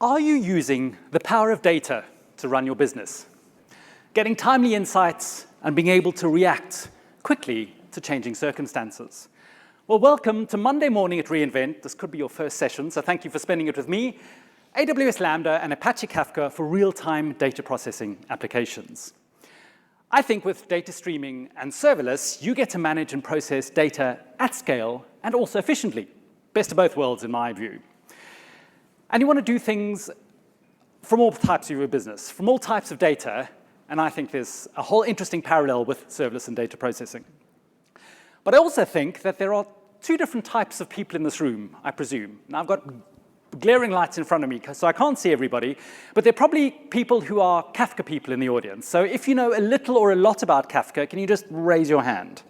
Are you using the power of data to run your business? Getting timely insights and being able to react quickly to changing circumstances. Well, welcome to Monday morning at reInvent. This could be your first session, so thank you for spending it with me. AWS Lambda and Apache Kafka for real-time data processing applications. I think with data streaming and serverless, you get to manage and process data at scale and also efficiently. Best of both worlds in my view. And you want to do things from all types of your business, from all types of data, and I think there's a whole interesting parallel with serverless and data processing. But I also think that there are two different types of people in this room, I presume. Now, I've got glaring lights in front of me, so I can't see everybody, but there are probably people who are Kafka people in the audience. So if you know a little or a lot about Kafka, can you just raise your hand?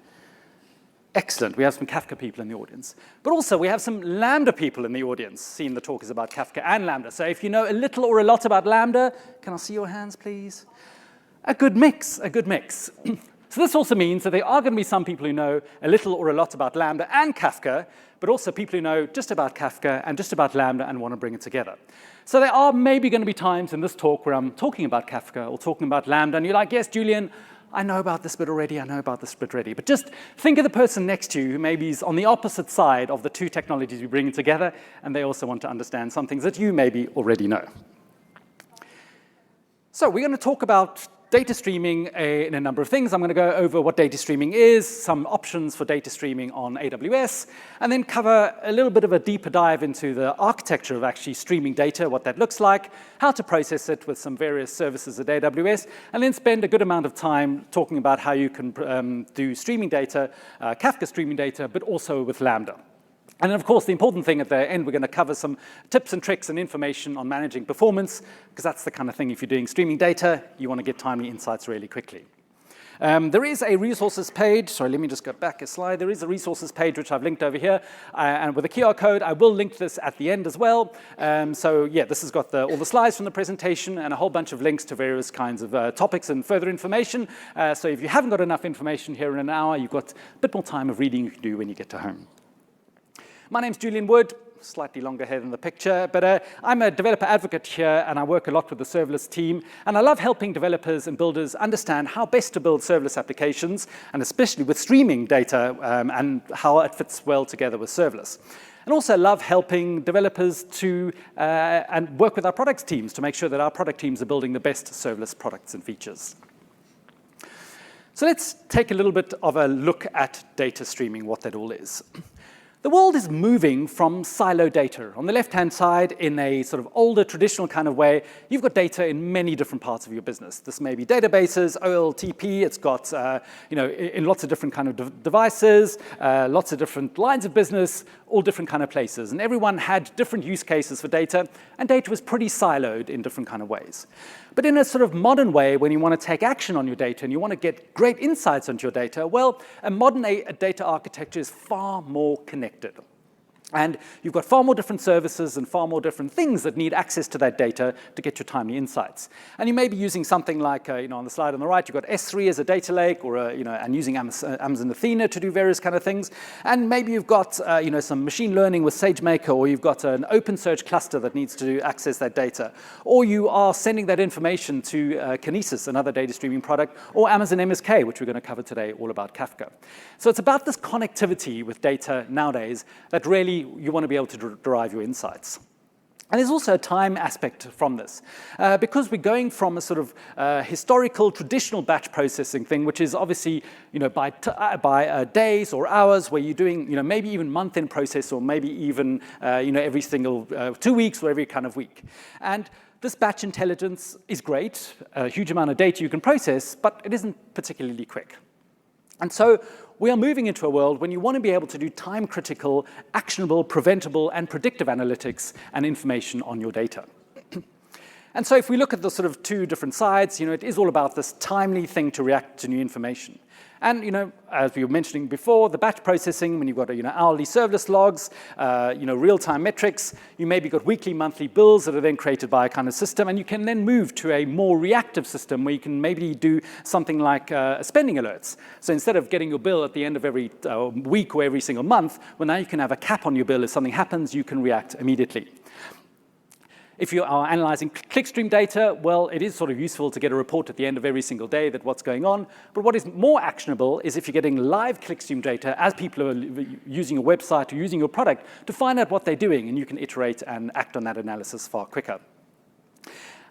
Excellent, we have some Kafka people in the audience. But also, we have some Lambda people in the audience, seeing the talk is about Kafka and Lambda. So if you know a little or a lot about Lambda, can I see your hands, please? A good mix, a good mix. So this also means that there are going to be some people who know a little or a lot about Lambda and Kafka, but also people who know just about Kafka and just about Lambda and want to bring it together. So there are maybe going to be times in this talk where I'm talking about Kafka or talking about Lambda, and you're like, yes, Julian, I know about this bit already, I know about this bit already. But just think of the person next to you who maybe is on the opposite side of the two technologies we're bringing together, and they also want to understand some things that you maybe already know. So we're going to talk about data streaming in a number of things. I'm going to go over what data streaming is, some options for data streaming on AWS, and then cover a little bit of a deeper dive into the architecture of actually streaming data, what that looks like, how to process it with some various services at AWS, and then spend a good amount of time talking about how you can do streaming data, Kafka streaming data, but also with Lambda. And then, of course, the important thing at the end, we're going to cover some tips and tricks and information on managing performance, because that's the kind of thing, if you're doing streaming data, you want to get timely insights really quickly. There is a resources page. Sorry, let me just go back a slide. There is a resources page, which I've linked over here. And with a QR code, I will link this at the end as well. So yeah, this has got all the slides from the presentation and a whole bunch of links to various kinds of topics and further information. So if you haven't got enough information here in an hour, you've got a bit more time of reading you can do when you get to home. My name's Julian Wood, slightly longer hair than the picture, but I'm a developer advocate here, and I work a lot with the serverless team, and I love helping developers and builders understand how best to build serverless applications, and especially with streaming data, and how it fits well together with serverless. And also love helping developers to and work with our products teams to make sure that our product teams are building the best serverless products and features. So let's take a little bit of a look at data streaming, what that all is. The world is moving from siloed data. On the left-hand side, in a sort of older, traditional kind of way, you've got data in many different parts of your business. This may be databases, OLTP, it's got, in lots of different kind of devices, lots of different lines of business, all different kind of places. And everyone had different use cases for data, and data was pretty siloed in different kind of ways. But in a sort of modern way, when you want to take action on your data and you want to get great insights onto your data, well, a modern data architecture is far more connected. And you've got far more different services and far more different things that need access to that data to get your timely insights. And you may be using something like, on the slide on the right, you've got S3 as a data lake, or and using Amazon Athena to do various kind of things. And maybe you've got, some machine learning with SageMaker, or you've got an OpenSearch cluster that needs to access that data, or you are sending that information to Kinesis, another data streaming product, or Amazon MSK, which we're going to cover today, all about Kafka. So it's about this connectivity with data nowadays that really you want to be able to derive your insights. And there's also a time aspect from this, because we're going from a sort of historical, traditional batch processing thing, which is obviously, by days or hours, where you're doing, maybe even month-end process, or maybe even, every single 2 weeks or every kind of week. And this batch intelligence is great, a huge amount of data you can process, but it isn't particularly quick. And so we are moving into a world when you want to be able to do time-critical, actionable, preventable, and predictive analytics and information on your data. And so if we look at the sort of two different sides, it is all about this timely thing to react to new information. And, as we were mentioning before, the batch processing, when you've got, hourly serverless logs, real-time metrics, you maybe got weekly, monthly bills that are then created by a kind of system, and you can then move to a more reactive system where you can maybe do something like spending alerts. So instead of getting your bill at the end of every week or every single month, well, now you can have a cap on your bill. If something happens, you can react immediately. If you are analyzing clickstream data, well, it is sort of useful to get a report at the end of every single day that what's going on. But what is more actionable is if you're getting live clickstream data as people are using your website or using your product to find out what they're doing, and you can iterate and act on that analysis far quicker.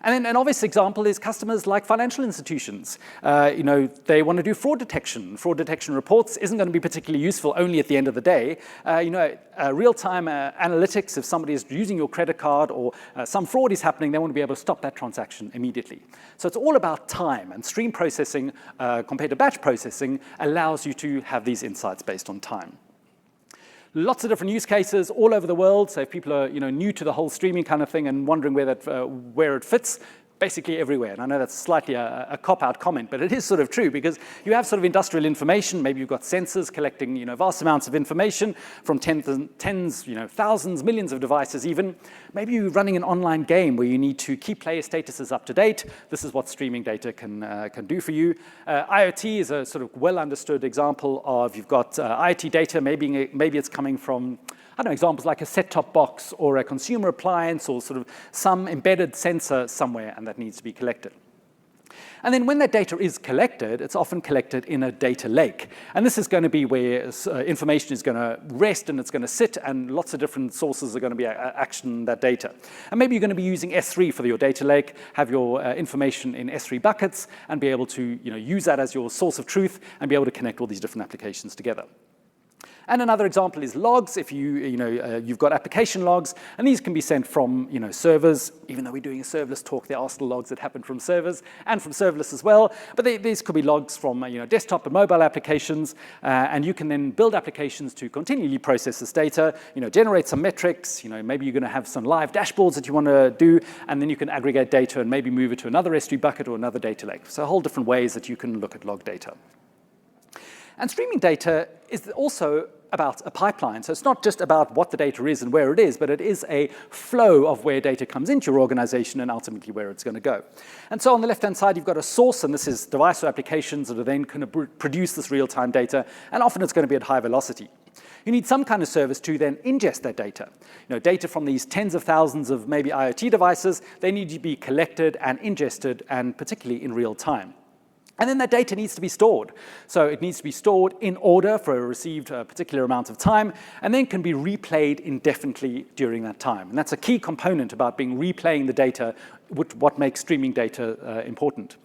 And then an obvious example is customers like financial institutions. They want to do fraud detection. Fraud detection reports isn't going to be particularly useful only at the end of the day. Real-time analytics, if somebody is using your credit card or some fraud is happening, they want to be able to stop that transaction immediately. So it's all about time, and stream processing compared to batch processing allows you to have these insights based on time. Lots of different use cases all over the world. So if people are new to the whole streaming kind of thing and wondering where it fits, basically everywhere. And I know that's slightly a cop-out comment, but it is sort of true because you have sort of industrial information. Maybe you've got sensors collecting vast amounts of information from tens, thousands, millions of devices even. Maybe you're running an online game where you need to keep player statuses up to date. This is what streaming data can do for you. IoT is a sort of well-understood example of you've got IoT data. Maybe it's coming from examples like a set-top box or a consumer appliance or sort of some embedded sensor somewhere, and that needs to be collected. And then when that data is collected, it's often collected in a data lake. And this is going to be where information is going to rest and it's going to sit, and lots of different sources are going to be action that data. And maybe you're going to be using S3 for your data lake, have your information in S3 buckets, and be able to use that as your source of truth and be able to connect all these different applications together. And another example is logs. If you've got application logs, and these can be sent from servers. Even though we're doing a serverless talk, there are still logs that happen from servers and from serverless as well. But these could be logs from desktop and mobile applications, and you can then build applications to continually process this data. Generate some metrics. Maybe you're going to have some live dashboards that you want to do, and then you can aggregate data and maybe move it to another S3 bucket or another data lake. So a whole different ways that you can look at log data. And streaming data is also about a pipeline. So it's not just about what the data is and where it is, but it is a flow of where data comes into your organization and ultimately where it's going to go. And so on the left-hand side, you've got a source, and this is device or applications that are then going to produce this real-time data, and often it's going to be at high velocity. You need some kind of service to then ingest that data. Data from these tens of thousands of maybe IoT devices, they need to be collected and ingested, and particularly in real time. And then that data needs to be stored. So it needs to be stored in order for a received particular amount of time, and then can be replayed indefinitely during that time. And that's a key component about replaying the data, what makes streaming data important.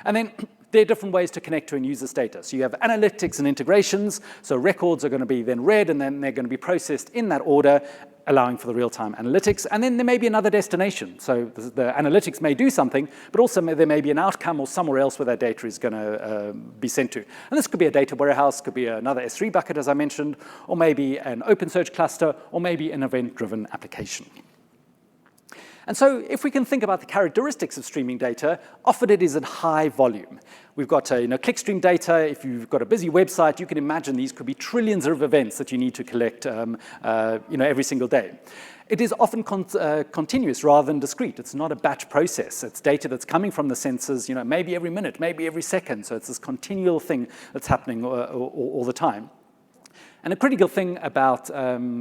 And then there are different ways to connect to and use this data. So you have analytics and integrations. So records are going to be then read, and then they're going to be processed in that order, allowing for the real-time analytics. And then there may be another destination. So the analytics may do something, but also there may be an outcome or somewhere else where that data is going to be sent to. And this could be a data warehouse, could be another S3 bucket, as I mentioned, or maybe an OpenSearch cluster, or maybe an event-driven application. And so if we can think about the characteristics of streaming data, often it is at high volume. We've got clickstream data. If you've got a busy website, you can imagine these could be trillions of events that you need to collect every single day. It is often continuous rather than discrete. It's not a batch process. It's data that's coming from the sensors, maybe every minute, maybe every second. So it's this continual thing that's happening all the time. And a critical thing about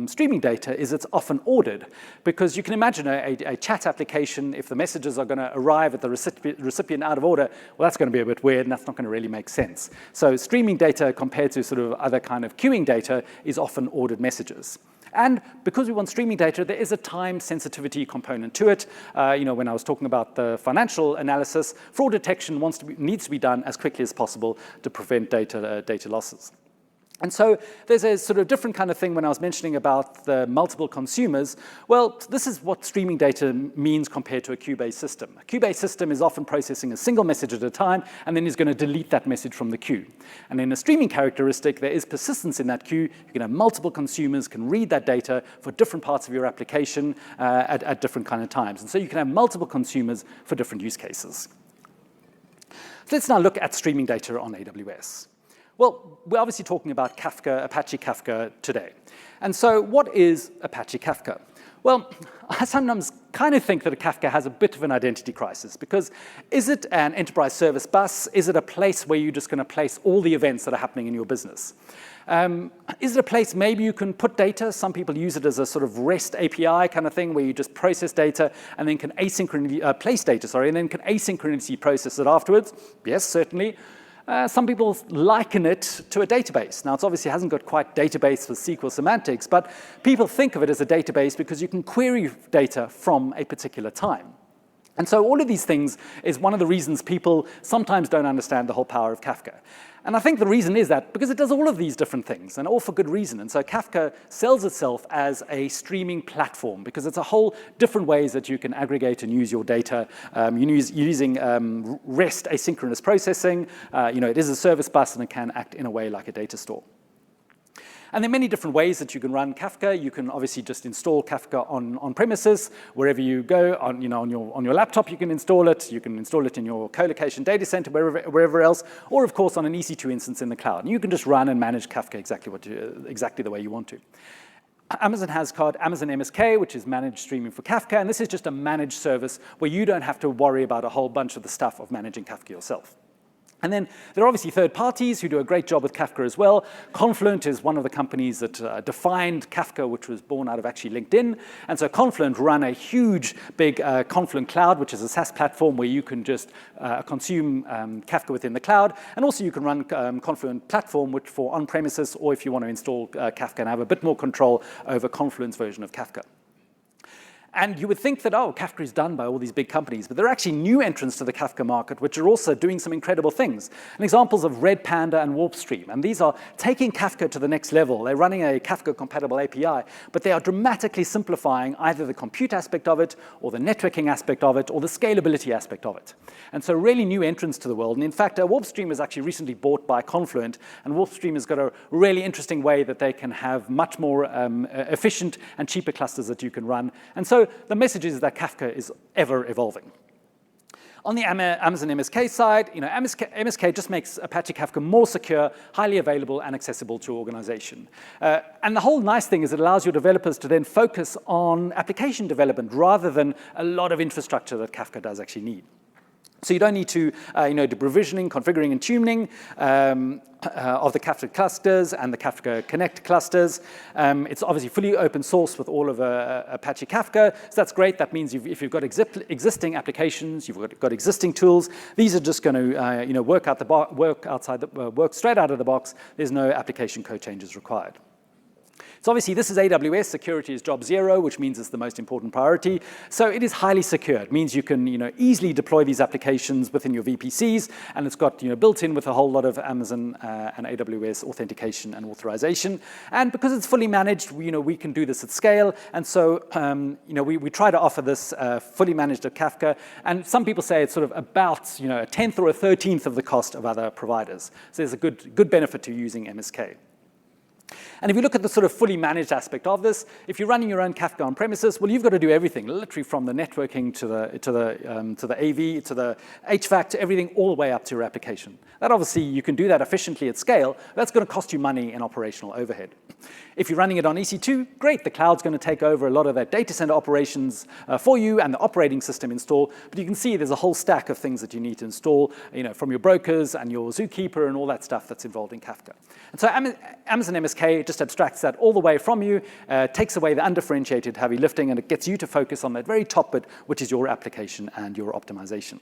streaming data is it's often ordered, because you can imagine a chat application, if the messages are going to arrive at the recipient out of order, well, that's going to be a bit weird, and that's not going to really make sense. So streaming data compared to sort of other kind of queuing data is often ordered messages. And because we want streaming data, there is a time sensitivity component to it. When I was talking about the financial analysis, fraud detection needs to be done as quickly as possible to prevent data losses. And so there's a sort of different kind of thing when I was mentioning about the multiple consumers. Well, this is what streaming data means compared to a queue-based system. A queue-based system is often processing a single message at a time, and then is going to delete that message from the queue. And in a streaming characteristic, there is persistence in that queue. You can have multiple consumers can read that data for different parts of your application at different kind of times. And so you can have multiple consumers for different use cases. So let's now look at streaming data on AWS. Well, we're obviously talking about Kafka, Apache Kafka today. And so what is Apache Kafka? Well, I sometimes kind of think that Kafka has a bit of an identity crisis, because is it an enterprise service bus? Is it a place where you're just going to place all the events that are happening in your business? Is it a place maybe you can put data? Some people use it as a sort of REST API kind of thing, where you just process data and then can place data, and then can asynchronously process it afterwards. Yes, certainly. Some people liken it to a database. Now, it obviously hasn't got quite database with SQL semantics, but people think of it as a database because you can query data from a particular time. And so all of these things is one of the reasons people sometimes don't understand the whole power of Kafka. And I think the reason is that because it does all of these different things, and all for good reason. And so Kafka sells itself as a streaming platform, because it's a whole different ways that you can aggregate and use your data. Using REST asynchronous processing. It is a service bus, and it can act in a way like a data store. And there are many different ways that you can run Kafka. You can obviously just install Kafka on premises. Wherever you go, on your laptop, you can install it. You can install it in your co-location data center, wherever else, or of course on an EC2 instance in the cloud. And you can just run and manage Kafka exactly the way you want to. Amazon has called Amazon MSK, which is managed streaming for Kafka. And this is just a managed service where you don't have to worry about a whole bunch of the stuff of managing Kafka yourself. And then there are obviously third parties who do a great job with Kafka as well. Confluent is one of the companies that defined Kafka, which was born out of actually LinkedIn. And so Confluent run a huge, big Confluent Cloud, which is a SaaS platform where you can just consume Kafka within the cloud. And also you can run Confluent Platform, which for on-premises, or if you want to install Kafka and have a bit more control over Confluent's version of Kafka. And you would think that, Kafka is done by all these big companies, but there are actually new entrants to the Kafka market which are also doing some incredible things. And examples of Red Panda and WarpStream. And these are taking Kafka to the next level. They're running a Kafka-compatible API, but they are dramatically simplifying either the compute aspect of it, or the networking aspect of it, or the scalability aspect of it. And so really new entrants to the world. And in fact, WarpStream was actually recently bought by Confluent, and WarpStream has got a really interesting way that they can have much more efficient and cheaper clusters that you can run. And so the message is that Kafka is ever evolving. On the Amazon MSK side, MSK just makes Apache Kafka more secure, highly available, and accessible to your organization. And the whole nice thing is it allows your developers to then focus on application development rather than a lot of infrastructure that Kafka does actually need. So you don't need to do provisioning, configuring, and tuning of the Kafka clusters and the Kafka Connect clusters. It's obviously fully open source with all of Apache Kafka. So that's great. That means if you've got existing applications, you've got existing tools, these are just going to work straight out of the box. There's no application code changes required. So obviously, this is AWS. Security is job zero, which means it's the most important priority. So it is highly secure. It means you can easily deploy these applications within your VPCs, and it's got built in with a whole lot of Amazon and AWS authentication and authorization. And because it's fully managed, we can do this at scale. And so we try to offer this fully managed at Kafka. And some people say it's sort of about a 10th or a 13th of the cost of other providers. So there's a good benefit to using MSK. And if you look at the sort of fully managed aspect of this, if you're running your own Kafka on premises, well, you've got to do everything, literally from the networking to the AV, to the HVAC, to everything, all the way up to your application. That obviously, you can do that efficiently at scale. That's going to cost you money in operational overhead. If you're running it on EC2, great. The cloud's going to take over a lot of that data center operations for you and the operating system install. But you can see there's a whole stack of things that you need to install, from your brokers and your Zookeeper and all that stuff that's involved in Kafka. And so Amazon MSK just abstracts that all the way from you, takes away the undifferentiated heavy lifting, and it gets you to focus on that very top bit, which is your application and your optimization.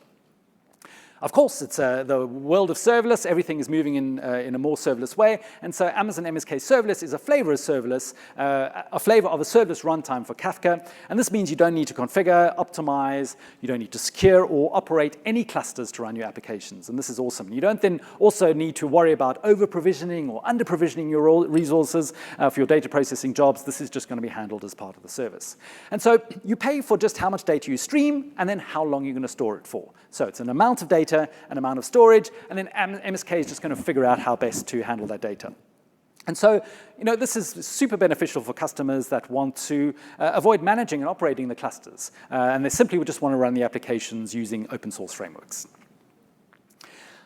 Of course, it's the world of serverless. Everything is moving in a more serverless way. And so Amazon MSK Serverless is a flavor of serverless, a flavor of a serverless runtime for Kafka. And this means you don't need to configure, optimize, you don't need to secure or operate any clusters to run your applications. And this is awesome. You don't then also need to worry about over-provisioning or under-provisioning your resources for your data processing jobs. This is just going to be handled as part of the service. And so you pay for just how much data you stream and then how long you're going to store it for. So it's an amount of data, an amount of storage, and then MSK is just going to figure out how best to handle that data. And so, this is super beneficial for customers that want to avoid managing and operating the clusters. And they simply would just want to run the applications using open source frameworks.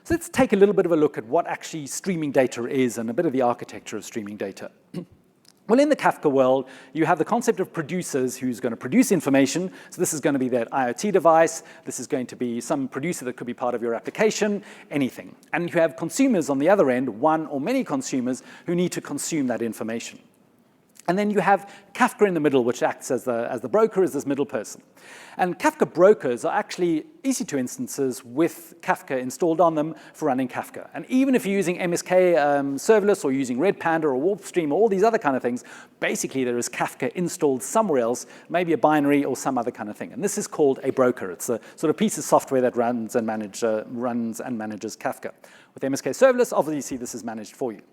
So let's take a little bit of a look at what actually streaming data is and a bit of the architecture of streaming data. Well, in the Kafka world, you have the concept of producers who's going to produce information. So this is going to be that IoT device. This is going to be some producer that could be part of your application, anything. And you have consumers on the other end, one or many consumers, who need to consume that information. And then you have Kafka in the middle, which acts as the broker, as this middle person. And Kafka brokers are actually EC2 instances with Kafka installed on them for running Kafka. And even if you're using MSK serverless or using Red Panda or WarpStream or all these other kind of things, basically there is Kafka installed somewhere else, maybe a binary or some other kind of thing. And this is called a broker. It's a sort of piece of software that runs and manages Kafka. With MSK serverless, obviously this is managed for you.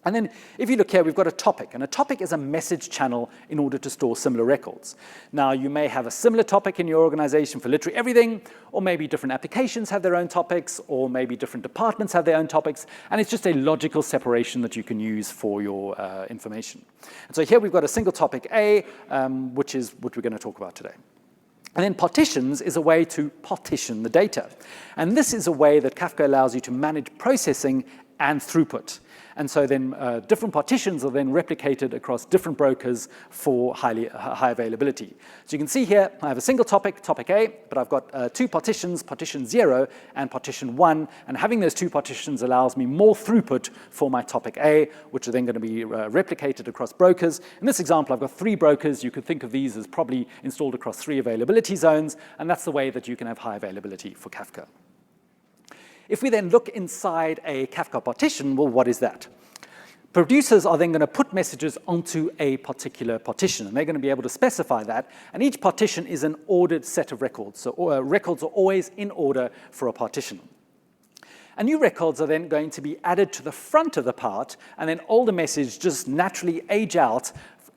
And then if you look here, we've got a topic. And a topic is a message channel in order to store similar records. Now, you may have a similar topic in your organization for literally everything, or maybe different applications have their own topics, or maybe different departments have their own topics. And it's just a logical separation that you can use for your information. And so here we've got a single topic A, which is what we're going to talk about today. And then partitions is a way to partition the data. And this is a way that Kafka allows you to manage processing and throughput. And so then different partitions are then replicated across different brokers for high availability. So you can see here, I have a single topic, topic A, but I've got two partitions, partition 0 and partition 1. And having those two partitions allows me more throughput for my topic A, which are then going to be replicated across brokers. In this example, I've got 3 brokers. You could think of these as probably installed across 3 availability zones. And that's the way that you can have high availability for Kafka. If we then look inside a Kafka partition, well, what is that? Producers are then going to put messages onto a particular partition, and they're going to be able to specify that. And each partition is an ordered set of records. So records are always in order for a partition. And new records are then going to be added to the front of the part, and then older messages just naturally age out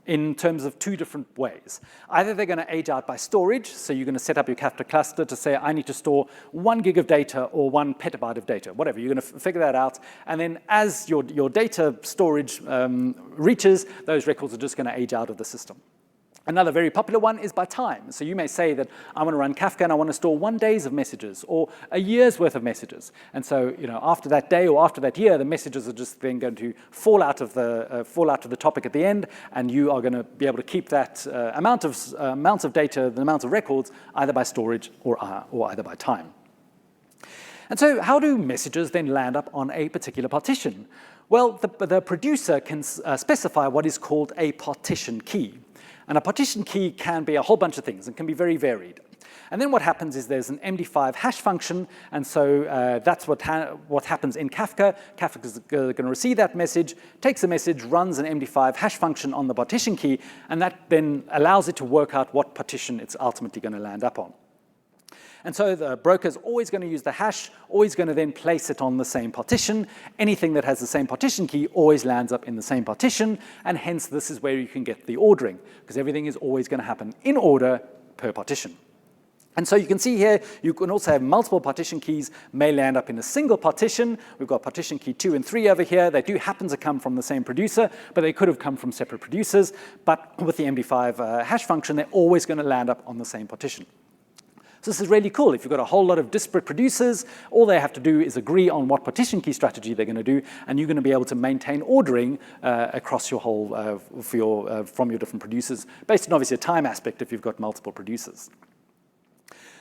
in terms of 2 different ways. Either they're going to age out by storage, so you're going to set up your Kafka cluster to say, I need to store 1 gig of data or 1 petabyte of data, whatever. You're going to figure that out. And then as your data storage reaches, those records are just going to age out of the system. Another very popular one is by time. So you may say that I want to run Kafka and I want to store 1 day's of messages or a year's worth of messages. And so, after that day or after that year, the messages are just then going to fall out of the topic at the end, and you are going to be able to keep that amounts of data, the amounts of records, either by storage or either by time. And so how do messages then land up on a particular partition? Well, the producer can specify what is called a partition key. And a partition key can be a whole bunch of things and can be very varied. And then what happens is there's an MD5 hash function, and so that's what happens in Kafka. Kafka is going to receive that message, takes the message, runs an MD5 hash function on the partition key, and that then allows it to work out what partition it's ultimately going to land up on. And so the broker is always going to use the hash, always going to then place it on the same partition. Anything that has the same partition key always lands up in the same partition, and hence this is where you can get the ordering, because everything is always going to happen in order per partition. And so you can see here, you can also have multiple partition keys may land up in a single partition. We've got partition key 2 and 3 over here. They do happen to come from the same producer, but they could have come from separate producers. But with the MD5 hash function, they're always going to land up on the same partition. So this is really cool. If you've got a whole lot of disparate producers, all they have to do is agree on what partition key strategy they're going to do, and you're going to be able to maintain ordering across your whole, from your different producers, based on obviously a time aspect if you've got multiple producers.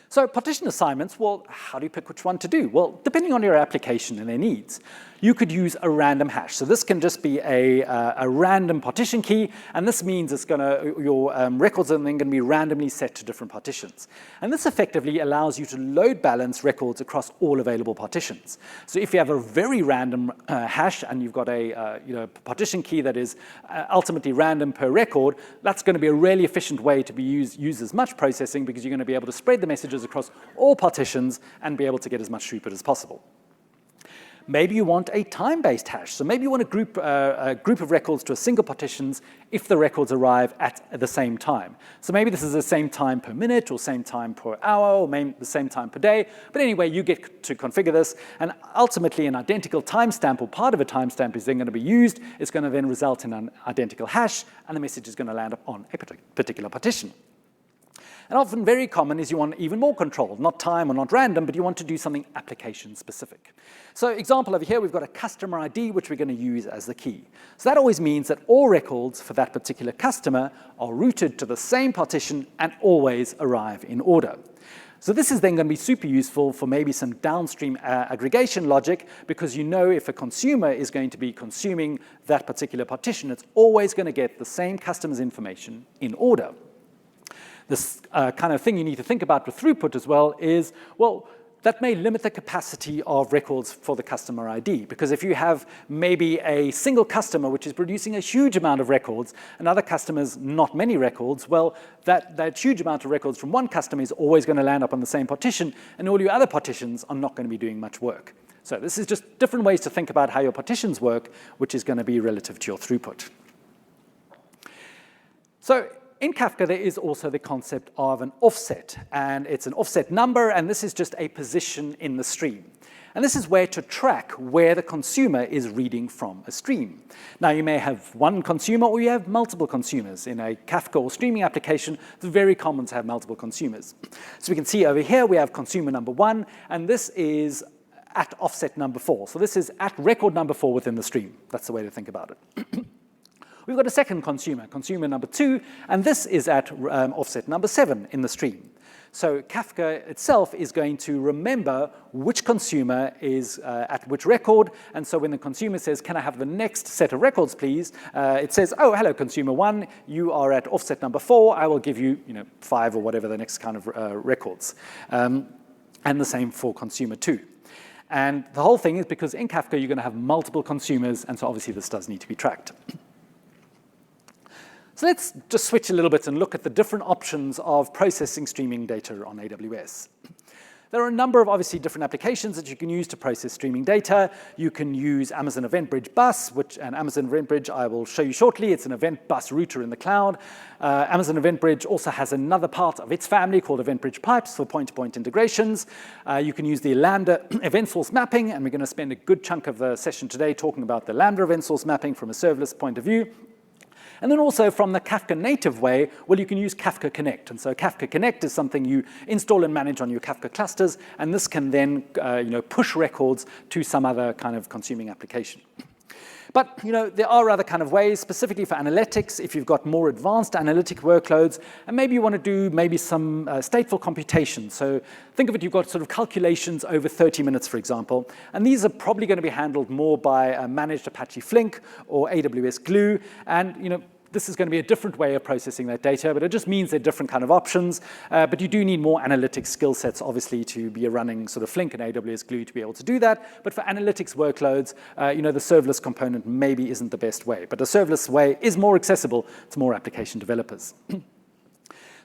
So partition assignments, well, how do you pick which one to do? Well, depending on your application and their needs, you could use a random hash. So this can just be a random partition key, and this means it's your records are then going to be randomly set to different partitions. And this effectively allows you to load balance records across all available partitions. So if you have a very random hash and you've got a partition key that is ultimately random per record, that's going to be a really efficient way to use as much processing, because you're going to be able to spread the messages across all partitions and be able to get as much throughput as possible. Maybe you want a time-based hash. So maybe you want a group of records to a single partitions if the records arrive at the same time. So maybe this is the same time per minute or same time per hour or maybe the same time per day. But anyway, you get to configure this. And ultimately, an identical timestamp or part of a timestamp is then going to be used. It's going to then result in an identical hash, and the message is going to land up on a particular partition. And often very common is you want even more control, not time or not random, but you want to do something application specific. So example over here, we've got a customer ID, which we're going to use as the key. So that always means that all records for that particular customer are routed to the same partition and always arrive in order. So this is then going to be super useful for maybe some downstream aggregation logic, because you know if a consumer is going to be consuming that particular partition, it's always going to get the same customer's information in order. This kind of thing you need to think about with throughput as well is, well, that may limit the capacity of records for the customer ID, because if you have maybe a single customer which is producing a huge amount of records and other customers not many records, well, that huge amount of records from one customer is always going to land up on the same partition, and all your other partitions are not going to be doing much work. So this is just different ways to think about how your partitions work, which is going to be relative to your throughput. So in Kafka, there is also the concept of an offset, and it's an offset number, and this is just a position in the stream. And this is where to track where the consumer is reading from a stream. Now, you may have one consumer or you have multiple consumers. In a Kafka or streaming application, it's very common to have multiple consumers. So we can see over here we have consumer number 1, and this is at offset number 4. So this is at record number 4 within the stream. That's the way to think about it. We've got a second consumer, consumer number 2, and this is at offset number 7 in the stream. So Kafka itself is going to remember which consumer is at which record, and so when the consumer says, can I have the next set of records, please? It says, oh, hello, consumer 1, you are at offset number 4, I will give you, 5 or whatever the next kind of records. And the same for consumer 2. And the whole thing is because in Kafka, you're going to have multiple consumers, and so obviously this does need to be tracked. So let's just switch a little bit and look at the different options of processing streaming data on AWS. There are a number of obviously different applications that you can use to process streaming data. You can use Amazon Event Bridge Bus, and Amazon Event Bridge I will show you shortly. It's an event bus router in the cloud. Amazon Event Bridge also has another part of its family called Event Bridge Pipes for point-to-point integrations. You can use the Lambda event source mapping, and we're going to spend a good chunk of the session today talking about the Lambda event source mapping from a serverless point of view. And then also from the Kafka native way, well, you can use Kafka Connect. And so Kafka Connect is something you install and manage on your Kafka clusters, and this can then push records to some other kind of consuming application. But there are other kind of ways, specifically for analytics, if you've got more advanced analytic workloads, and maybe you want to do maybe some stateful computation. So think of it, you've got sort of calculations over 30 minutes, for example, and these are probably going to be handled more by a managed Apache Flink or AWS Glue, and this is going to be a different way of processing that data, but it just means they're different kind of options. But you do need more analytics skill sets, obviously, to be running sort of Flink and AWS Glue to be able to do that. But for analytics workloads, the serverless component maybe isn't the best way. But the serverless way is more accessible to more application developers.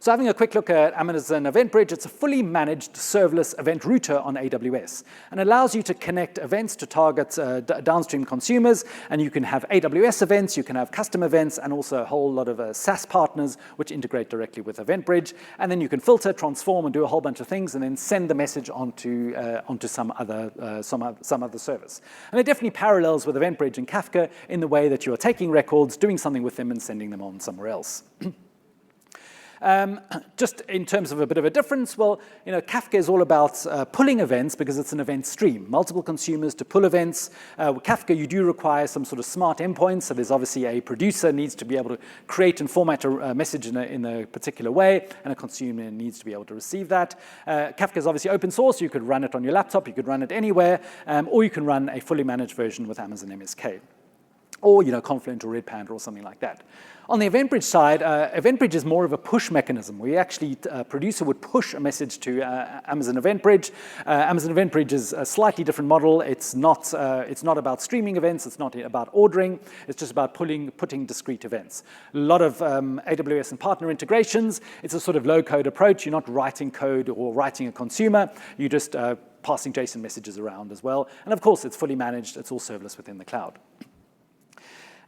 So having a quick look at Amazon Event Bridge, it's a fully managed serverless event router on AWS and allows you to connect events to target downstream consumers. And you can have AWS events, you can have custom events, and also a whole lot of SaaS partners which integrate directly with Event Bridge. And then you can filter, transform, and do a whole bunch of things, and then send the message onto some other service. And it definitely parallels with Event Bridge and Kafka in the way that you are taking records, doing something with them, and sending them on somewhere else. Just in terms of a bit of a difference, well, Kafka is all about pulling events because it's an event stream, multiple consumers to pull events. With Kafka, you do require some sort of smart endpoints, so there's obviously a producer needs to be able to create and format a message in a particular way, and a consumer needs to be able to receive that. Kafka is obviously open source. You could run it on your laptop, you could run it anywhere, or you can run a fully managed version with Amazon MSK. Or Confluent or Red Panda or something like that. On the Event Bridge side, Event Bridge is more of a push mechanism where actually a producer would push a message to Amazon Event Bridge. Amazon Event Bridge is a slightly different model. It's not about streaming events. It's not about ordering. It's just about putting discrete events. A lot of AWS and partner integrations. It's a sort of low-code approach. You're not writing code or writing a consumer. You're just passing JSON messages around as well. And of course, it's fully managed. It's all serverless within the cloud.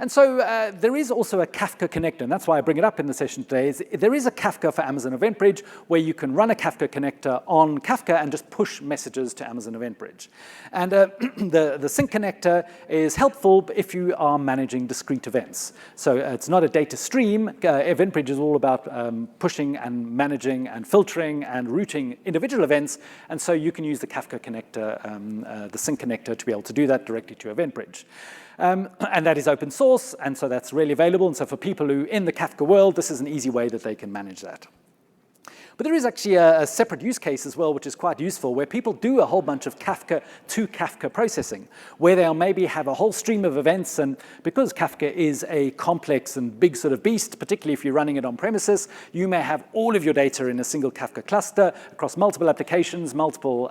And so there is also a Kafka connector, and that's why I bring it up in the session today. There is a Kafka for Amazon Event Bridge where you can run a Kafka connector on Kafka and just push messages to Amazon Event Bridge. And the sync connector is helpful if you are managing discrete events. So it's not a data stream. Event Bridge is all about pushing and managing and filtering and routing individual events, and so you can use the Kafka connector, the sync connector, to be able to do that directly to Event Bridge. And that is open source, and so that's really available. And so for people who in the Kafka world, this is an easy way that they can manage that. But there is actually a separate use case as well, which is quite useful, where people do a whole bunch of Kafka to Kafka processing, where they'll maybe have a whole stream of events. And because Kafka is a complex and big sort of beast, particularly if you're running it on premises, you may have all of your data in a single Kafka cluster across multiple applications, multiple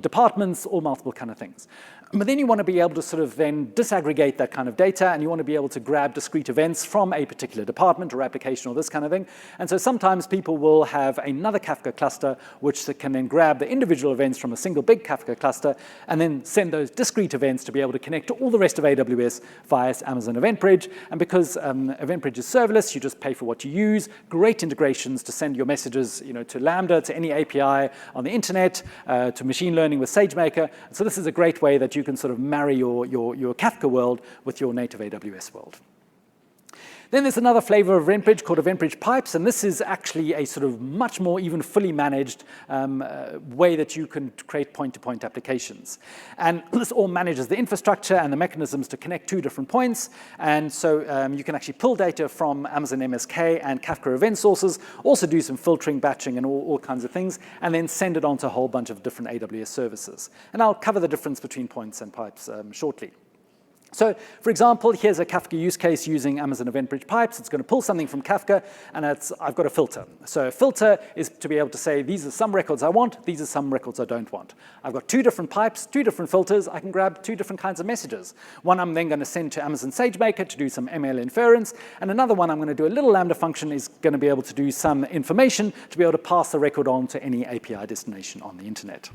departments, or multiple kind of things. But then you want to be able to sort of then disaggregate that kind of data, and you want to be able to grab discrete events from a particular department or application or this kind of thing. And so sometimes people will have another Kafka cluster which can then grab the individual events from a single big Kafka cluster and then send those discrete events to be able to connect to all the rest of AWS via Amazon Event Bridge. And because Event Bridge is serverless, you just pay for what you use. Great integrations to send your messages, to Lambda, to any API on the internet, to machine learning with SageMaker. So this is a great way that you can sort of marry your Kafka world with your native AWS world. Then there's another flavor of Event Bridge called Event Bridge Pipes, and this is actually a sort of much more even fully managed way that you can create point-to-point applications. And this all manages the infrastructure and the mechanisms to connect two different points. And so you can actually pull data from Amazon MSK and Kafka event sources, also do some filtering, batching, and all kinds of things, and then send it onto a whole bunch of different AWS services. And I'll cover the difference between points and pipes shortly. So, for example, here's a Kafka use case using Amazon Event Bridge Pipes. It's going to pull something from Kafka, and I've got a filter. So a filter is to be able to say, these are some records I want, these are some records I don't want. I've got two different pipes, two different filters. I can grab two different kinds of messages. One I'm then going to send to Amazon SageMaker to do some ML inference, and another one I'm going to do a little Lambda function is going to be able to do some information to be able to pass the record on to any API destination on the internet.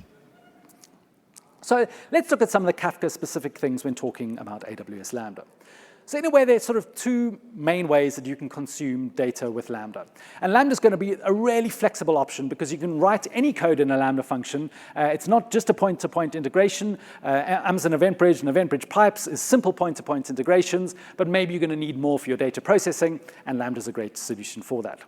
So let's look at some of the Kafka-specific things when talking about AWS Lambda. So in a way, there's sort of two main ways that you can consume data with Lambda. And Lambda is going to be a really flexible option because you can write any code in a Lambda function. It's not just a point-to-point integration. Amazon Event Bridge and Event Bridge Pipes is simple point-to-point integrations, but maybe you're going to need more for your data processing, and Lambda is a great solution for that.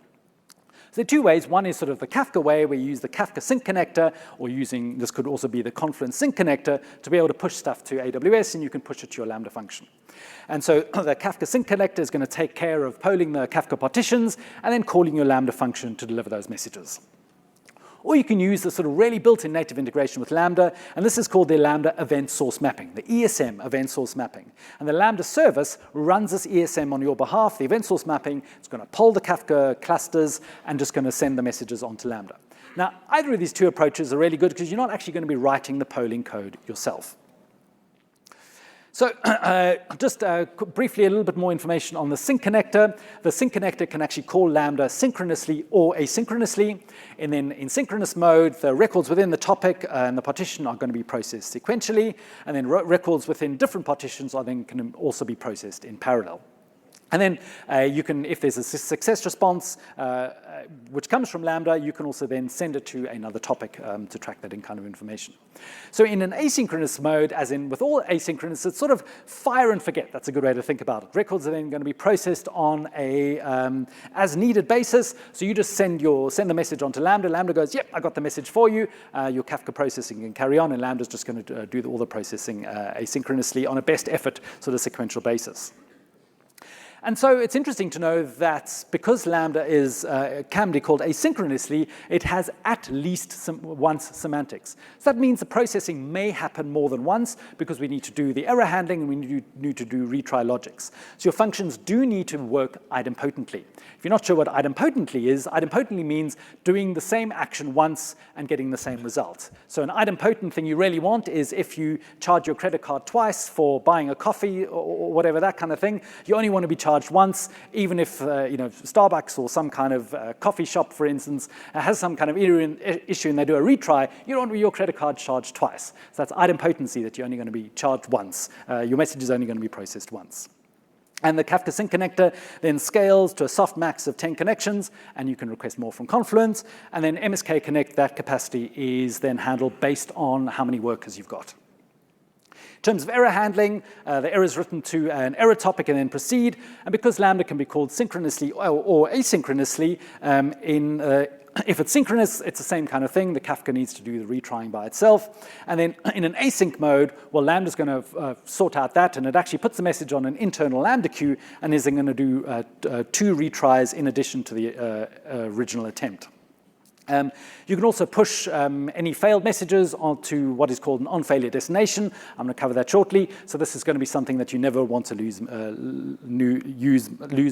So there are two ways. One is sort of the Kafka way, where you use the Kafka sync connector, or this could also be the Confluent sync connector to be able to push stuff to AWS, and you can push it to your Lambda function. And so the Kafka sync connector is going to take care of polling the Kafka partitions and then calling your Lambda function to deliver those messages. Or you can use the sort of really built-in native integration with Lambda, and this is called the Lambda Event Source Mapping, the ESM Event Source Mapping. And the Lambda service runs this ESM on your behalf, the event source mapping. It's going to poll the Kafka clusters and just going to send the messages onto Lambda. Now, either of these two approaches are really good because you're not actually going to be writing the polling code yourself. So just briefly, a little bit more information on the sync connector. The sync connector can actually call Lambda synchronously or asynchronously. And then in synchronous mode, the records within the topic and the partition are going to be processed sequentially. And then records within different partitions are then can also be processed in parallel. And then you can, if there's a success response which comes from Lambda, you can also then send it to another topic to track that in kind of information. So in an asynchronous mode, as in with all asynchronous, it's sort of fire and forget. That's a good way to think about it. Records are then going to be processed on a as-needed basis. So you just send the message onto Lambda. Lambda goes, yep, I got the message for you. Your Kafka processing can carry on, and Lambda's just going to do all the processing asynchronously on a best effort sort of sequential basis. And so it's interesting to know that because Lambda can be called asynchronously, it has at least once semantics. So that means the processing may happen more than once because we need to do the error handling and we need to do retry logics. So your functions do need to work idempotently. If you're not sure what idempotently is, idempotently means doing the same action once and getting the same result. So an idempotent thing you really want is if you charge your credit card twice for buying a coffee or whatever, that kind of thing, you only want to be charged charged once, even if Starbucks or some kind of coffee shop, for instance, has some kind of issue and they do a retry, you don't want your credit card charged twice. So that's idempotency, that you're only going to be charged once. Your message is only going to be processed once. And the Kafka sync connector then scales to a soft max of 10 connections, and you can request more from Confluence. And then MSK Connect, that capacity is then handled based on how many workers you've got. In terms of error handling, the error is written to an error topic and then proceed. And because Lambda can be called synchronously or asynchronously, if it's synchronous, it's the same kind of thing. The Kafka needs to do the retrying by itself. And then in an async mode, well, Lambda's going to sort out that, and it actually puts the message on an internal Lambda queue and is then going to do 2 retries in addition to the original attempt. You can also push any failed messages onto what is called an on-failure destination. I'm going to cover that shortly. So this is going to be something that you never want to lose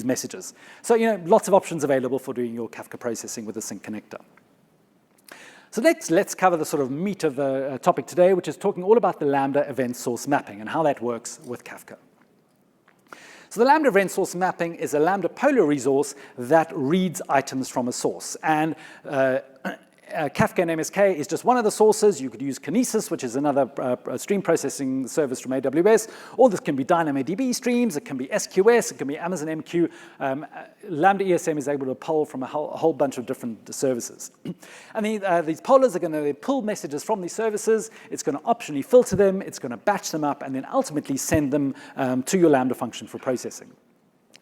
messages. So lots of options available for doing your Kafka processing with a sync connector. So let's cover the sort of meat of the topic today, which is talking all about the Lambda event source mapping and how that works with Kafka. So the Lambda event source mapping is a Lambda polar resource that reads items from a source. And Kafka and MSK is just one of the sources. You could use Kinesis, which is another stream processing service from AWS, or this can be DynamoDB streams, it can be SQS, it can be Amazon MQ. Lambda ESM is able to pull from a whole bunch of different services. And these pollers are going to pull messages from these services, it's going to optionally filter them, it's going to batch them up, and then ultimately send them to your Lambda function for processing.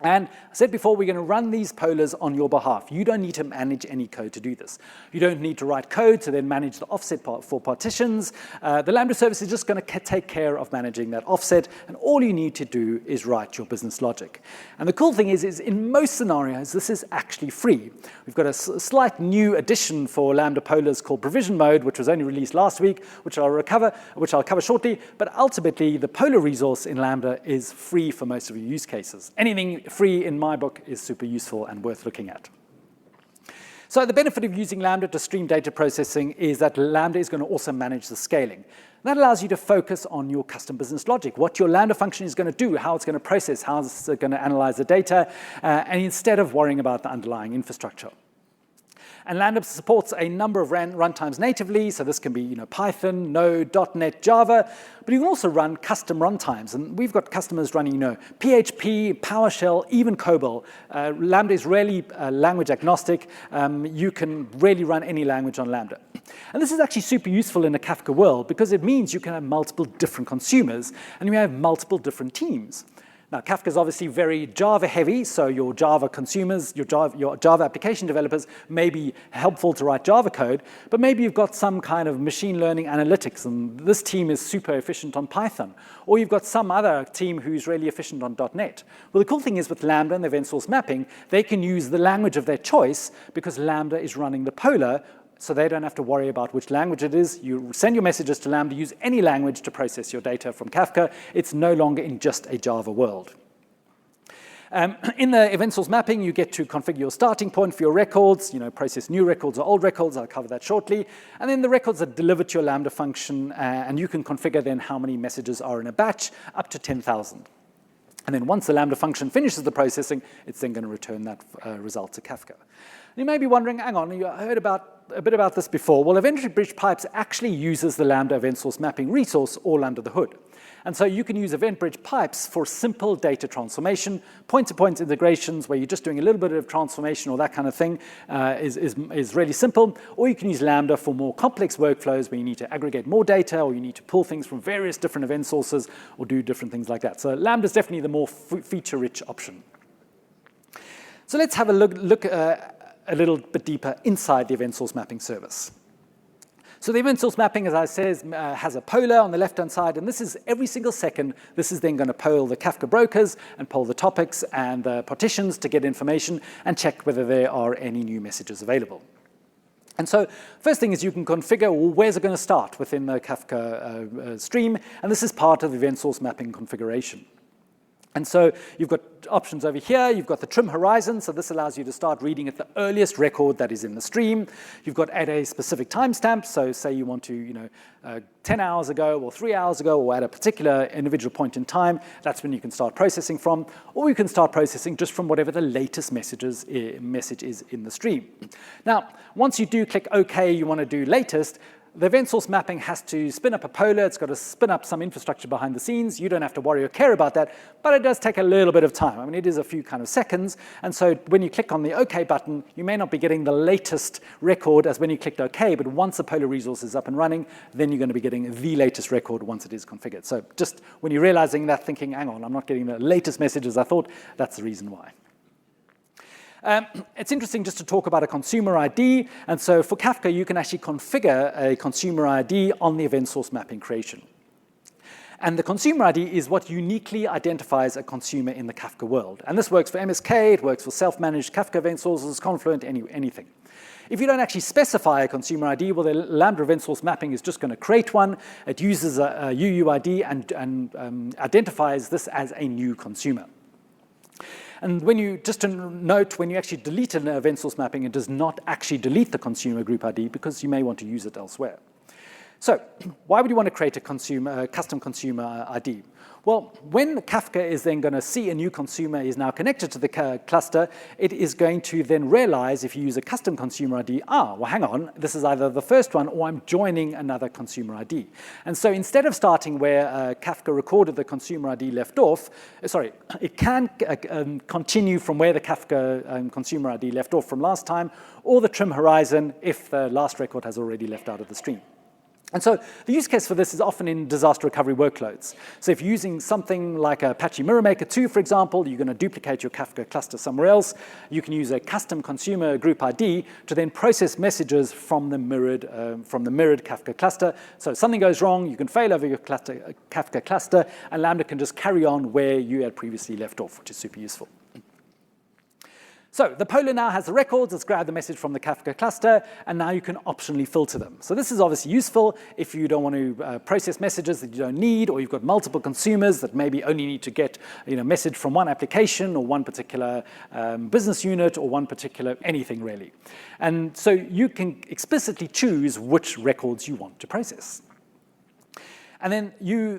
And I said before, we're going to run these polars on your behalf. You don't need to manage any code to do this. You don't need to write code to then manage the offset for partitions. The Lambda service is just going to take care of managing that offset, and all you need to do is write your business logic. And the cool thing is in most scenarios, this is actually free. We've got a slight new addition for Lambda polars called provision mode, which was only released last week, which I'll cover shortly. But ultimately, the polar resource in Lambda is free for most of your use cases. Anything free in my book is super useful and worth looking at. So the benefit of using Lambda to stream data processing is that Lambda is going to also manage the scaling. That allows you to focus on your custom business logic, what your Lambda function is going to do, how it's going to process, how it's going to analyze the data, and instead of worrying about the underlying infrastructure. And Lambda supports a number of runtimes natively, so this can be Python, Node, .NET, Java, but you can also run custom runtimes. And we've got customers running PHP, PowerShell, even COBOL. Lambda is really language agnostic. You can really run any language on Lambda. And this is actually super useful in a Kafka world because it means you can have multiple different consumers and you have multiple different teams. Now, Kafka is obviously very Java heavy, so your Java consumers, your Java application developers may be helpful to write Java code, but maybe you've got some kind of machine learning analytics, and this team is super efficient on Python. Or you've got some other team who's really efficient on .NET. Well, the cool thing is with Lambda and the event source mapping, they can use the language of their choice because Lambda is running the polar, so they don't have to worry about which language it is. You send your messages to Lambda, use any language to process your data from Kafka. It's no longer in just a Java world. In the event source mapping, you get to configure your starting point for your records, process new records or old records. I'll cover that shortly. And then the records are delivered to your Lambda function, and you can configure then how many messages are in a batch, up to 10,000. And then once the Lambda function finishes the processing, it's then going to return that result to Kafka. And you may be wondering, hang on, you heard a bit about this before. Well, Event Bridge Pipes actually uses the Lambda event source mapping resource all under the hood. And so you can use Event Bridge Pipes for simple data transformation, point-to-point integrations where you're just doing a little bit of transformation or that kind of thing is really simple. Or you can use Lambda for more complex workflows where you need to aggregate more data or you need to pull things from various different event sources or do different things like that. So Lambda is definitely the more feature-rich option. So let's have a look a little bit deeper inside the event source mapping service. So the event source mapping, as I said, has a polar on the left-hand side, and this is every single second. This is then going to poll the Kafka brokers and poll the topics and the partitions to get information and check whether there are any new messages available. And so first thing is you can configure, well, where's it going to start within the Kafka stream, and this is part of the event source mapping configuration. And so you've got options over here. You've got the trim horizon, so this allows you to start reading at the earliest record that is in the stream. You've got at a specific timestamp, so say you want to, 10 hours ago or 3 hours ago or at a particular individual point in time, that's when you can start processing from, or you can start processing just from whatever the latest message is in the stream. Now, once you do click OK, you want to do latest, the event source mapping has to spin up a polar. It's got to spin up some infrastructure behind the scenes. You don't have to worry or care about that, but it does take a little bit of time. I mean, it is a few kind of seconds, and so when you click on the OK button, you may not be getting the latest record as when you clicked OK, but once the polar resource is up and running, then you're going to be getting the latest record once it is configured. So just when you're realizing that, thinking, hang on, I'm not getting the latest messages I thought, that's the reason why. It's interesting just to talk about a consumer ID, and so for Kafka, you can actually configure a consumer ID on the event source mapping creation. And the consumer ID is what uniquely identifies a consumer in the Kafka world. And this works for MSK, it works for self-managed Kafka event sources, Confluent, anything. If you don't actually specify a consumer ID, well, the Lambda event source mapping is just going to create one. It uses a UUID and identifies this as a new consumer. And just to note, when you actually delete an event source mapping, it does not actually delete the consumer group ID because you may want to use it elsewhere. So why would you want to create a custom consumer ID? Well, when Kafka is then going to see a new consumer is now connected to the cluster, it is going to then realize if you use a custom consumer ID, well, hang on, this is either the first one or I'm joining another consumer ID. And so instead of starting where Kafka recorded the consumer ID left off, it can continue from where the Kafka consumer ID left off from last time, or the trim horizon if the last record has already left out of the stream. And so the use case for this is often in disaster recovery workloads. So if you're using something like Apache Mirror 2, for example, you're going to duplicate your Kafka cluster somewhere else. You can use a custom consumer group ID to then process messages from the mirrored Kafka cluster. So if something goes wrong, you can fail over your Kafka cluster, and Lambda can just carry on where you had previously left off, which is super useful. So the polar now has the records. It's grabbed the message from the Kafka cluster, and now you can optionally filter them. So this is obviously useful if you don't want to process messages that you don't need, or you've got multiple consumers that maybe only need to get a message from one application or one particular business unit or one particular anything really. And so you can explicitly choose which records you want to process. And then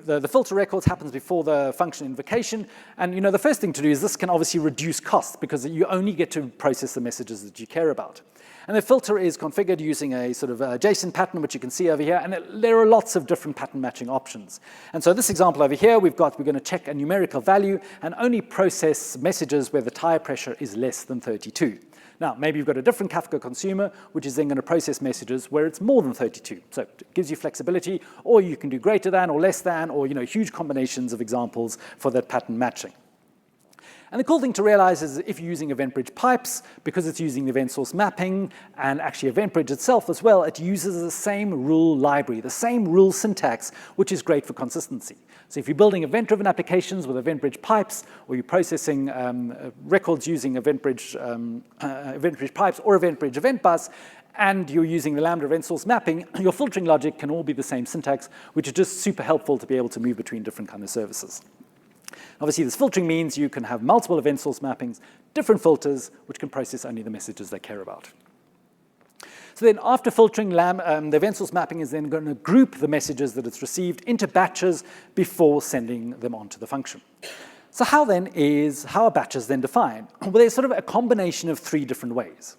the filter records happens before the function invocation. And the first thing to do is this can obviously reduce costs because you only get to process the messages that you care about. And the filter is configured using a sort of JSON pattern, which you can see over here. And there are lots of different pattern matching options. And so this example over here, we're going to check a numerical value and only process messages where the tire pressure is less than 32. Now, maybe you've got a different Kafka consumer, which is then going to process messages where it's more than 32. So it gives you flexibility, or you can do greater than or less than, or huge combinations of examples for that pattern matching. And the cool thing to realize is if you're using EventBridge pipes, because it's using the event source mapping and actually EventBridge itself as well, it uses the same rule library, the same rule syntax, which is great for consistency. So if you're building event-driven applications with EventBridge pipes, or you're processing records using EventBridge pipes or EventBridge event bus, and you're using the Lambda event source mapping, your filtering logic can all be the same syntax, which is just super helpful to be able to move between different kind of services. Obviously, this filtering means you can have multiple event source mappings, different filters, which can process only the messages they care about. So then after filtering, the event source mapping is then going to group the messages that it's received into batches before sending them onto the function. So how are batches then defined? Well, there's sort of a combination of three different ways.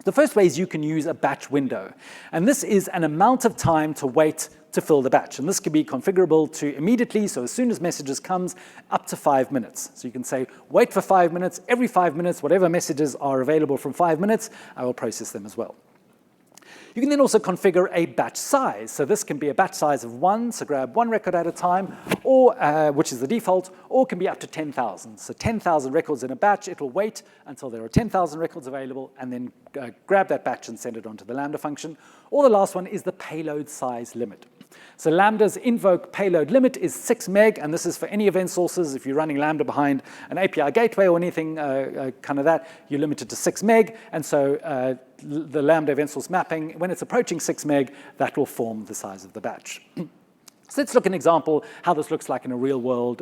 The first way is you can use a batch window. And this is an amount of time to wait to fill the batch. And this can be configurable to immediately, so as soon as messages comes, up to 5 minutes. So you can say, wait for 5 minutes. Every 5 minutes, whatever messages are available from 5 minutes, I will process them as well. You can then also configure a batch size. So this can be a batch size of 1, so grab 1 record at a time, or which is the default, or it can be up to 10,000. So 10,000 records in a batch, it'll wait until there are 10,000 records available, and then grab that batch and send it onto the Lambda function. Or the last one is the payload size limit. So Lambda's invoke payload limit is 6 meg, and this is for any event sources. If you're running Lambda behind an API gateway or anything kind of that, you're limited to 6 meg. And so the Lambda event source mapping, when it's approaching 6 meg, that will form the size of the batch. So let's look at an example how this looks like in a real-world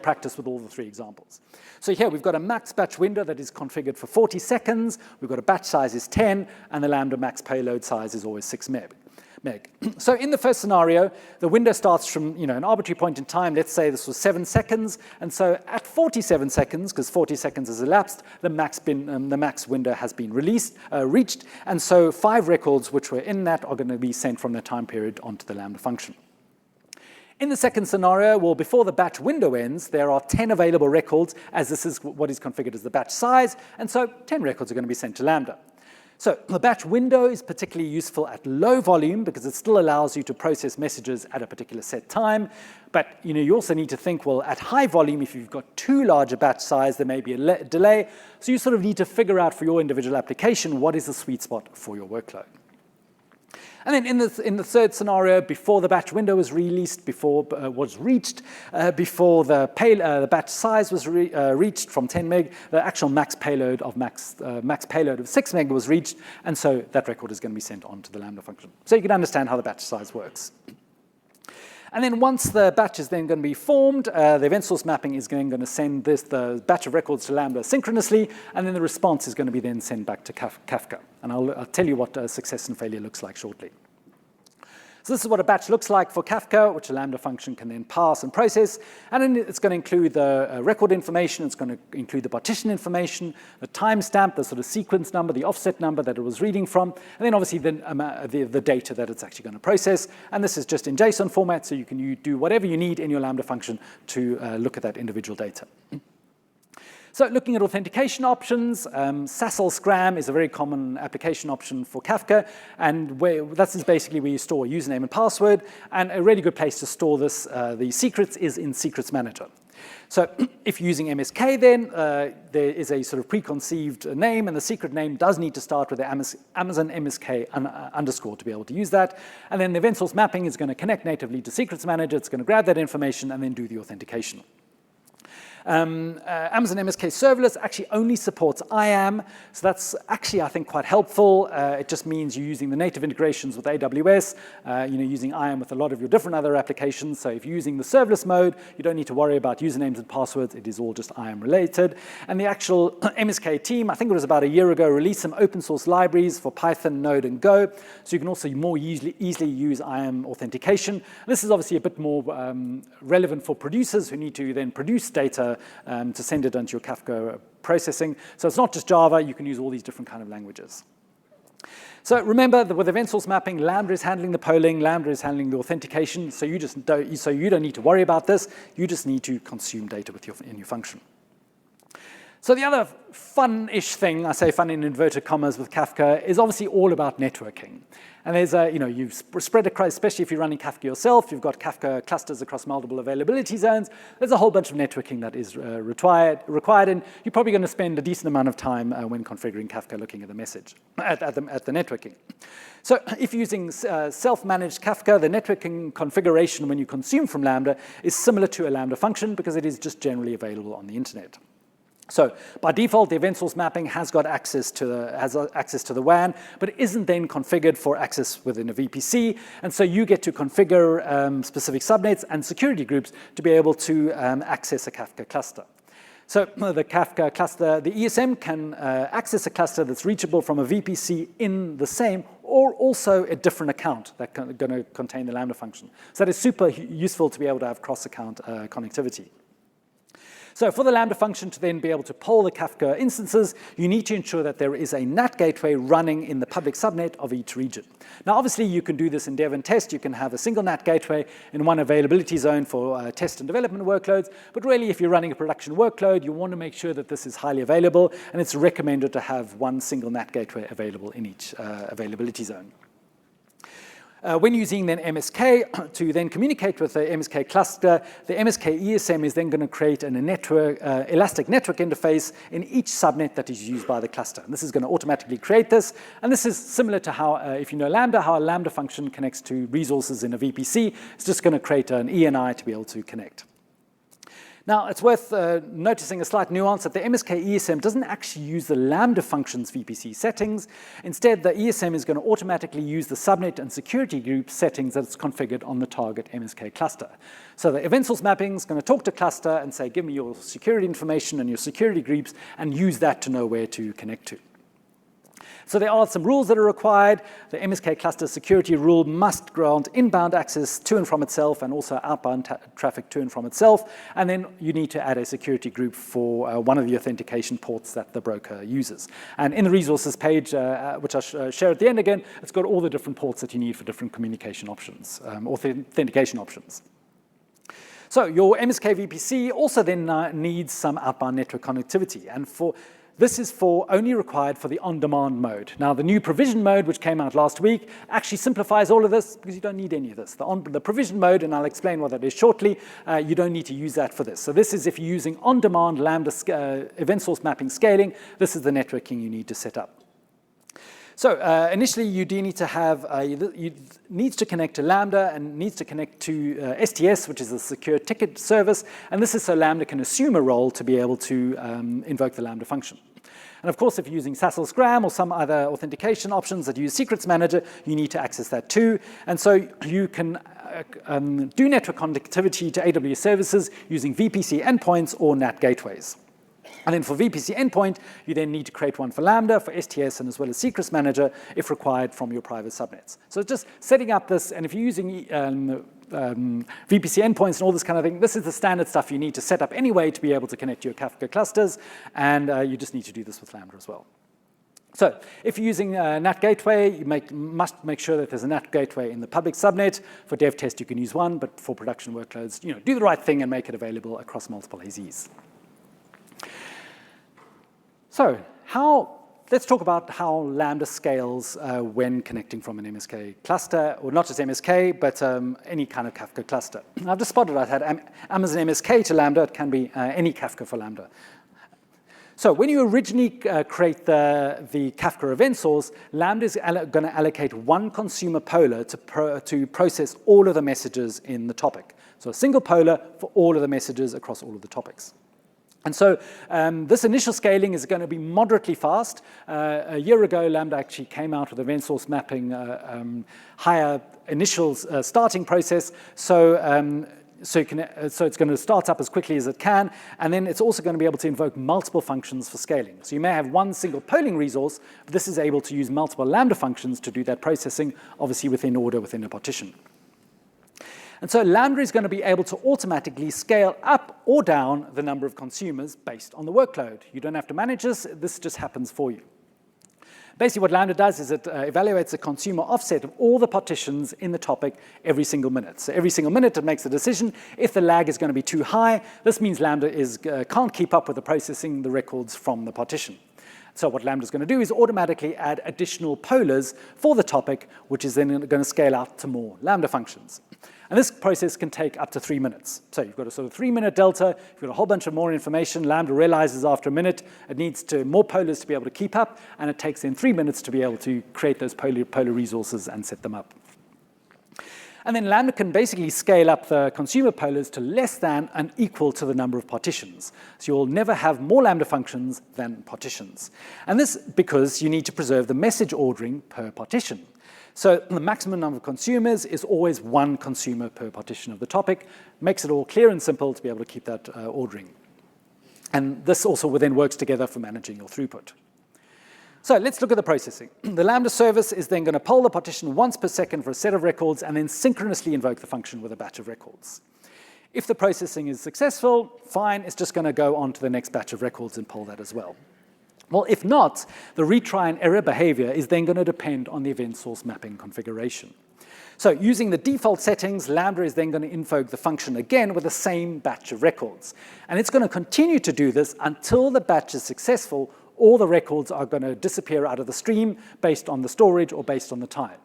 practice with all the 3 examples. So here we've got a max batch window that is configured for 40 seconds. We've got a batch size is 10, and the Lambda max payload size is always 6 meg. So in the first scenario, the window starts from an arbitrary point in time. Let's say this was 7 seconds. And so at 47 seconds, because 40 seconds has elapsed, the max window has been reached. And so 5 records which were in that are going to be sent from the time period onto the Lambda function. In the second scenario, well, before the batch window ends, there are 10 available records, as this is what is configured as the batch size. And so 10 records are going to be sent to Lambda. So the batch window is particularly useful at low volume because it still allows you to process messages at a particular set time. But you also need to think, well, at high volume, if you've got too large a batch size, there may be a delay. So you sort of need to figure out for your individual application what is the sweet spot for your workload. And then in the third scenario, before the batch window was reached, before the batch size was reached from 10 meg, the actual max payload of 6 meg was reached, and so that record is going to be sent on to the Lambda function. So you can understand how the batch size works. And then once the batch is then going to be formed, the event source mapping is going to send the batch of records to Lambda synchronously, and then the response is going to be then sent back to Kafka. And I'll tell you what success and failure looks like shortly. So this is what a batch looks like for Kafka, which a Lambda function can then pass and process. And then it's going to include the record information. It's going to include the partition information, the timestamp, the sort of sequence number, the offset number that it was reading from, and then obviously the data that it's actually going to process. And this is just in JSON format, so you can do whatever you need in your Lambda function to look at that individual data. So looking at authentication options, SASL Scram is a very common application option for Kafka, and this is basically where you store a username and password, and a really good place to store this, the secrets, is in Secrets Manager. So if you're using MSK, then there is a sort of preconceived name, and the secret name does need to start with the Amazon MSK underscore to be able to use that. And then the event source mapping is going to connect natively to Secrets Manager. It's going to grab that information and then do the authentication. Amazon MSK Serverless actually only supports IAM, so that's actually, I think, quite helpful. It just means you're using the native integrations with AWS, using IAM with a lot of your different other applications. So if you're using the serverless mode, you don't need to worry about usernames and passwords. It is all just IAM related. And the actual MSK team, I think it was about a year ago, released some open source libraries for Python, Node, and Go, so you can also more easily use IAM authentication. This is obviously a bit more relevant for producers who need to then produce data to send it onto your Kafka processing. So it's not just Java, you can use all these different kind of languages. So remember that with event source mapping, Lambda is handling the polling, Lambda is handling the authentication, so you don't need to worry about this, you just need to consume data in your function. So the other fun-ish thing, I say fun in inverted commas with Kafka, is obviously all about networking. And there's you've spread across, especially if you're running Kafka yourself, you've got Kafka clusters across multiple availability zones. There's a whole bunch of networking that is required, and you're probably going to spend a decent amount of time when configuring Kafka looking at the message, at the networking. So if you're using self-managed Kafka, the networking configuration when you consume from Lambda is similar to a Lambda function because it is just generally available on the internet. So by default, the event source mapping has access to the WAN, but it isn't then configured for access within a VPC. And so you get to configure specific subnets and security groups to be able to access a Kafka cluster. So the Kafka cluster, the ESM can access a cluster that's reachable from a VPC in the same or also a different account that's going to contain the Lambda function. So that is super useful to be able to have cross-account connectivity. So for the Lambda function to then be able to poll the Kafka instances, you need to ensure that there is a NAT gateway running in the public subnet of each region. Now, obviously, you can do this in dev and test. You can have a single NAT gateway in one availability zone for test and development workloads. But really, if you're running a production workload, you want to make sure that this is highly available. And it's recommended to have one single NAT gateway available in each availability zone. When using then MSK to then communicate with the MSK cluster, the MSK ESM is then going to create an elastic network interface in each subnet that is used by the cluster. And this is going to automatically create this. And this is similar to how, if you know Lambda, how a Lambda function connects to resources in a VPC. It's just going to create an ENI to be able to connect. Now, it's worth noticing a slight nuance that the MSK ESM doesn't actually use the Lambda functions VPC settings. Instead, the ESM is going to automatically use the subnet and security group settings that's configured on the target MSK cluster. So the event source mapping is going to talk to cluster and say, give me your security information and your security groups, and use that to know where to connect to. So there are some rules that are required. The MSK cluster security rule must grant inbound access to and from itself and also outbound traffic to and from itself. And then you need to add a security group for one of the authentication ports that the broker uses. And in the resources page, which I'll share at the end again, it's got all the different ports that you need for different communication options, authentication options. So your MSK VPC also then needs some outbound network connectivity. And this is only required for the on-demand mode. Now, the new provision mode, which came out last week, actually simplifies all of this because you don't need any of this. The provision mode, and I'll explain what that is shortly, you don't need to use that for this. So this is if you're using on-demand Lambda event source mapping scaling, this is the networking you need to set up. So initially, you do need to have, needs to connect to Lambda and needs to connect to STS, which is a secure ticket service. And this is so Lambda can assume a role to be able to invoke the Lambda function. And of course, if you're using SASL Scram or some other authentication options that use Secrets Manager, you need to access that too. And so you can do network connectivity to AWS services using VPC endpoints or NAT gateways. And then for VPC endpoint, you then need to create one for Lambda, for STS, and as well as Secrets Manager, if required, from your private subnets. So just setting up this, and if you're using VPC endpoints and all this kind of thing, this is the standard stuff you need to set up anyway to be able to connect to your Kafka clusters, and you just need to do this with Lambda as well. So if you're using NAT gateway, you must make sure that there's a NAT gateway in the public subnet. For dev test, you can use one, but for production workloads, do the right thing and make it available across multiple AZs. So let's talk about how Lambda scales when connecting from an MSK cluster, or not just MSK, but any kind of Kafka cluster. I've just spotted I had Amazon MSK to Lambda. It can be any Kafka for Lambda. So when you originally create the Kafka event source, Lambda is going to allocate one consumer polar to process all of the messages in the topic. So a single polar for all of the messages across all of the topics. And so this initial scaling is going to be moderately fast. A year ago, Lambda actually came out with event source mapping higher initial starting process. So it's going to start up as quickly as it can, and then it's also going to be able to invoke multiple functions for scaling. So you may have one single polling resource, but this is able to use multiple Lambda functions to do that processing, obviously within order, within a partition. And so Lambda is going to be able to automatically scale up or down the number of consumers based on the workload. You don't have to manage this just happens for you. Basically, what Lambda does is it evaluates the consumer offset of all the partitions in the topic every single minute. So every single minute, it makes a decision. If the lag is going to be too high, this means Lambda can't keep up with the processing the records from the partition. So what Lambda is going to do is automatically add additional polars for the topic, which is then going to scale out to more Lambda functions. And this process can take up to 3 minutes. So you've got a sort of 3-minute delta. You've got a whole bunch of more information. Lambda realizes after a minute it needs more polars to be able to keep up, and it takes then 3 minutes to be able to create those polar resources and set them up. And then Lambda can basically scale up the consumer polars to less than and equal to the number of partitions. So you'll never have more Lambda functions than partitions. And this because you need to preserve the message ordering per partition. So the maximum number of consumers is always one consumer per partition of the topic. Makes it all clear and simple to be able to keep that ordering. And this also then works together for managing your throughput. So let's look at the processing. The Lambda service is then going to poll the partition once per second for a set of records and then synchronously invoke the function with a batch of records. If the processing is successful, fine, it's just going to go on to the next batch of records and poll that as well. Well, if not, the retry and error behavior is then going to depend on the event source mapping configuration. So using the default settings, Lambda is then going to invoke the function again with the same batch of records. And it's going to continue to do this until the batch is successful. All the records are going to disappear out of the stream based on the storage or based on the time.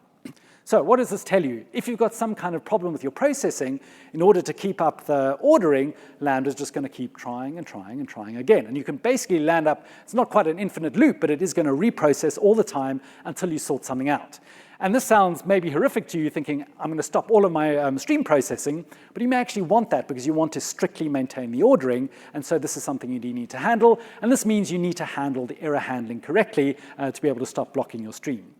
So what does this tell you? If you've got some kind of problem with your processing, in order to keep up the ordering, Lambda is just going to keep trying and trying and trying again. And you can basically land up, it's not quite an infinite loop, but it is going to reprocess all the time until you sort something out. And this sounds maybe horrific to you, thinking, I'm going to stop all of my stream processing, but you may actually want that because you want to strictly maintain the ordering, and so this is something you need to handle, and this means you need to handle the error handling correctly to be able to stop blocking your stream.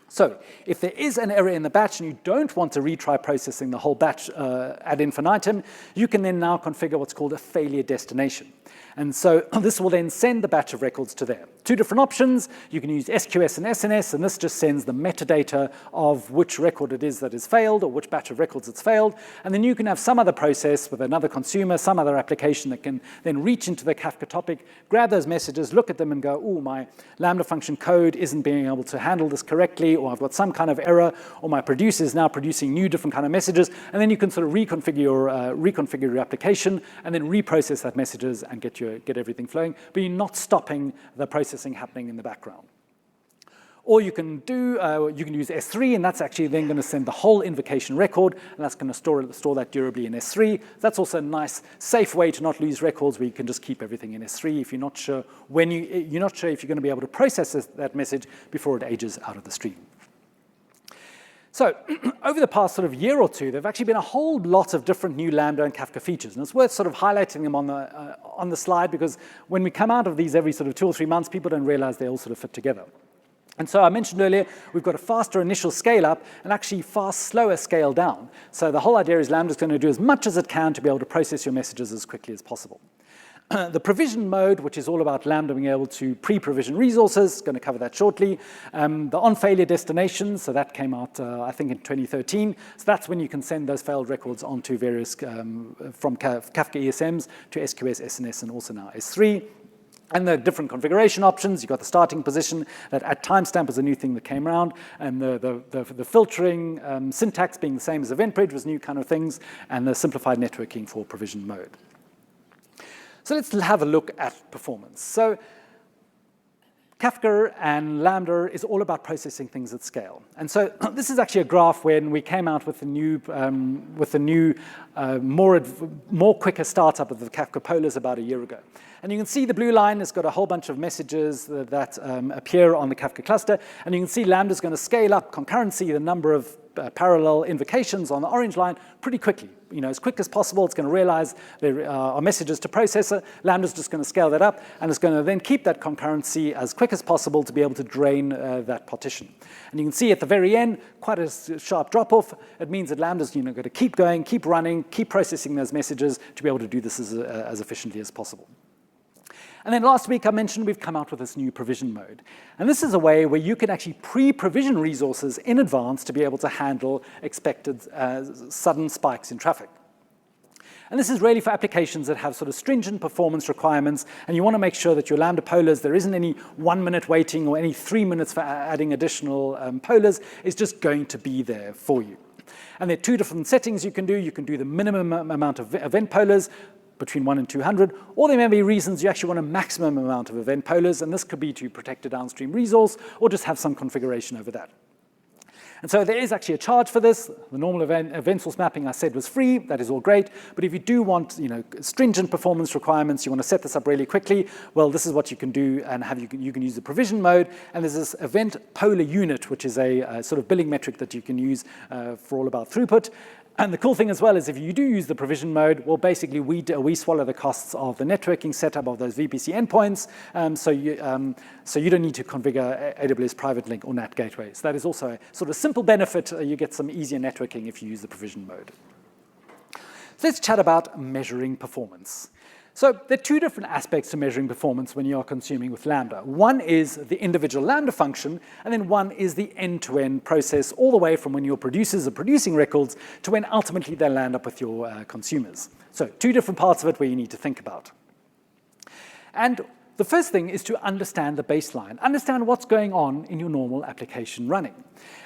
So if there is an error in the batch and you don't want to retry processing the whole batch ad infinitum, you can then now configure what's called a failure destination. And so this will then send the batch of records to there. Two different options. You can use SQS and SNS, and this just sends the metadata of which record it is that is failed or which batch of records it's failed. And then you can have some other process with another consumer, some other application that can then reach into the Kafka topic, grab those messages, look at them and go, oh, my Lambda function code isn't being able to handle this correctly, or I've got some kind of error, or my producer is now producing new different kind of messages. And then you can sort of reconfigure your application and then reprocess that messages and get everything flowing, but you're not stopping the processing happening in the background. Or you can use S3, and that's actually then going to send the whole invocation record, and that's going to store that durably in S3. That's also a nice, safe way to not lose records, where you can just keep everything in S3 if you're not sure if you're going to be able to process that message before it ages out of the stream. So over the past sort of year or two, there have actually been a whole lot of different new Lambda and Kafka features. And it's worth sort of highlighting them on the slide, because when we come out of these every sort of 2 or 3 months, people don't realize they all sort of fit together. And so I mentioned earlier, we've got a faster initial scale up and actually far slower scale down. So the whole idea is Lambda is going to do as much as it can to be able to process your messages as quickly as possible. The provision mode, which is all about Lambda being able to pre-provision resources, going to cover that shortly. The on-failure destination, so that came out, I think, in 2013. So that's when you can send those failed records onto various, from Kafka ESMs to SQS, SNS, and also now S3. And the different configuration options, you've got the starting position, that at timestamp was a new thing that came around, and the filtering syntax being the same as event bridge was new kind of things, and the simplified networking for provision mode. So let's have a look at performance. So Kafka and Lambda is all about processing things at scale. And so this is actually a graph when we came out with the new, more quicker startup of the Kafka polars about a year ago. And you can see the blue line has got a whole bunch of messages that appear on the Kafka cluster. And you can see Lambda is going to scale up concurrency, the number of parallel invocations on the orange line pretty quickly. As quick as possible, it's going to realize there are messages to processor. Lambda's just going to scale that up, and it's going to then keep that concurrency as quick as possible to be able to drain that partition. And you can see at the very end, quite a sharp drop-off. It means that Lambda's going to keep going, keep running, keep processing those messages to be able to do this as efficiently as possible. And then last week I mentioned we've come out with this new provision mode. And this is a way where you can actually pre-provision resources in advance to be able to handle expected sudden spikes in traffic. And this is really for applications that have sort of stringent performance requirements, and you want to make sure that your Lambda polars, there isn't any 1 minute waiting or any 3 minutes for adding additional polars. It's just going to be there for you. And there are 2 different settings you can do. You can do the minimum amount of event polars, between 1 and 200, or there may be reasons you actually want a maximum amount of event polars, and this could be to protect a downstream resource, or just have some configuration over that. And so there is actually a charge for this. The normal event source mapping I said was free. That is all great. But if you do want stringent performance requirements, you want to set this up really quickly, well, this is what you can do, and you can use the provision mode. And there's this event polar unit, which is a sort of billing metric that you can use for all about throughput. And the cool thing as well is if you do use the provision mode, well, basically we swallow the costs of the networking setup of those VPC endpoints, so you don't need to configure AWS Private Link or NAT gateway. So that is also a sort of simple benefit. You get some easier networking if you use the provision mode. So let's chat about measuring performance. So there are 2 different aspects to measuring performance when you are consuming with Lambda. One is the individual Lambda function, and then one is the end-to-end process, all the way from when your producers are producing records to when ultimately they land up with your consumers. So 2 different parts of it where you need to think about. And The first thing is to understand the baseline, understand what's going on in your normal application running.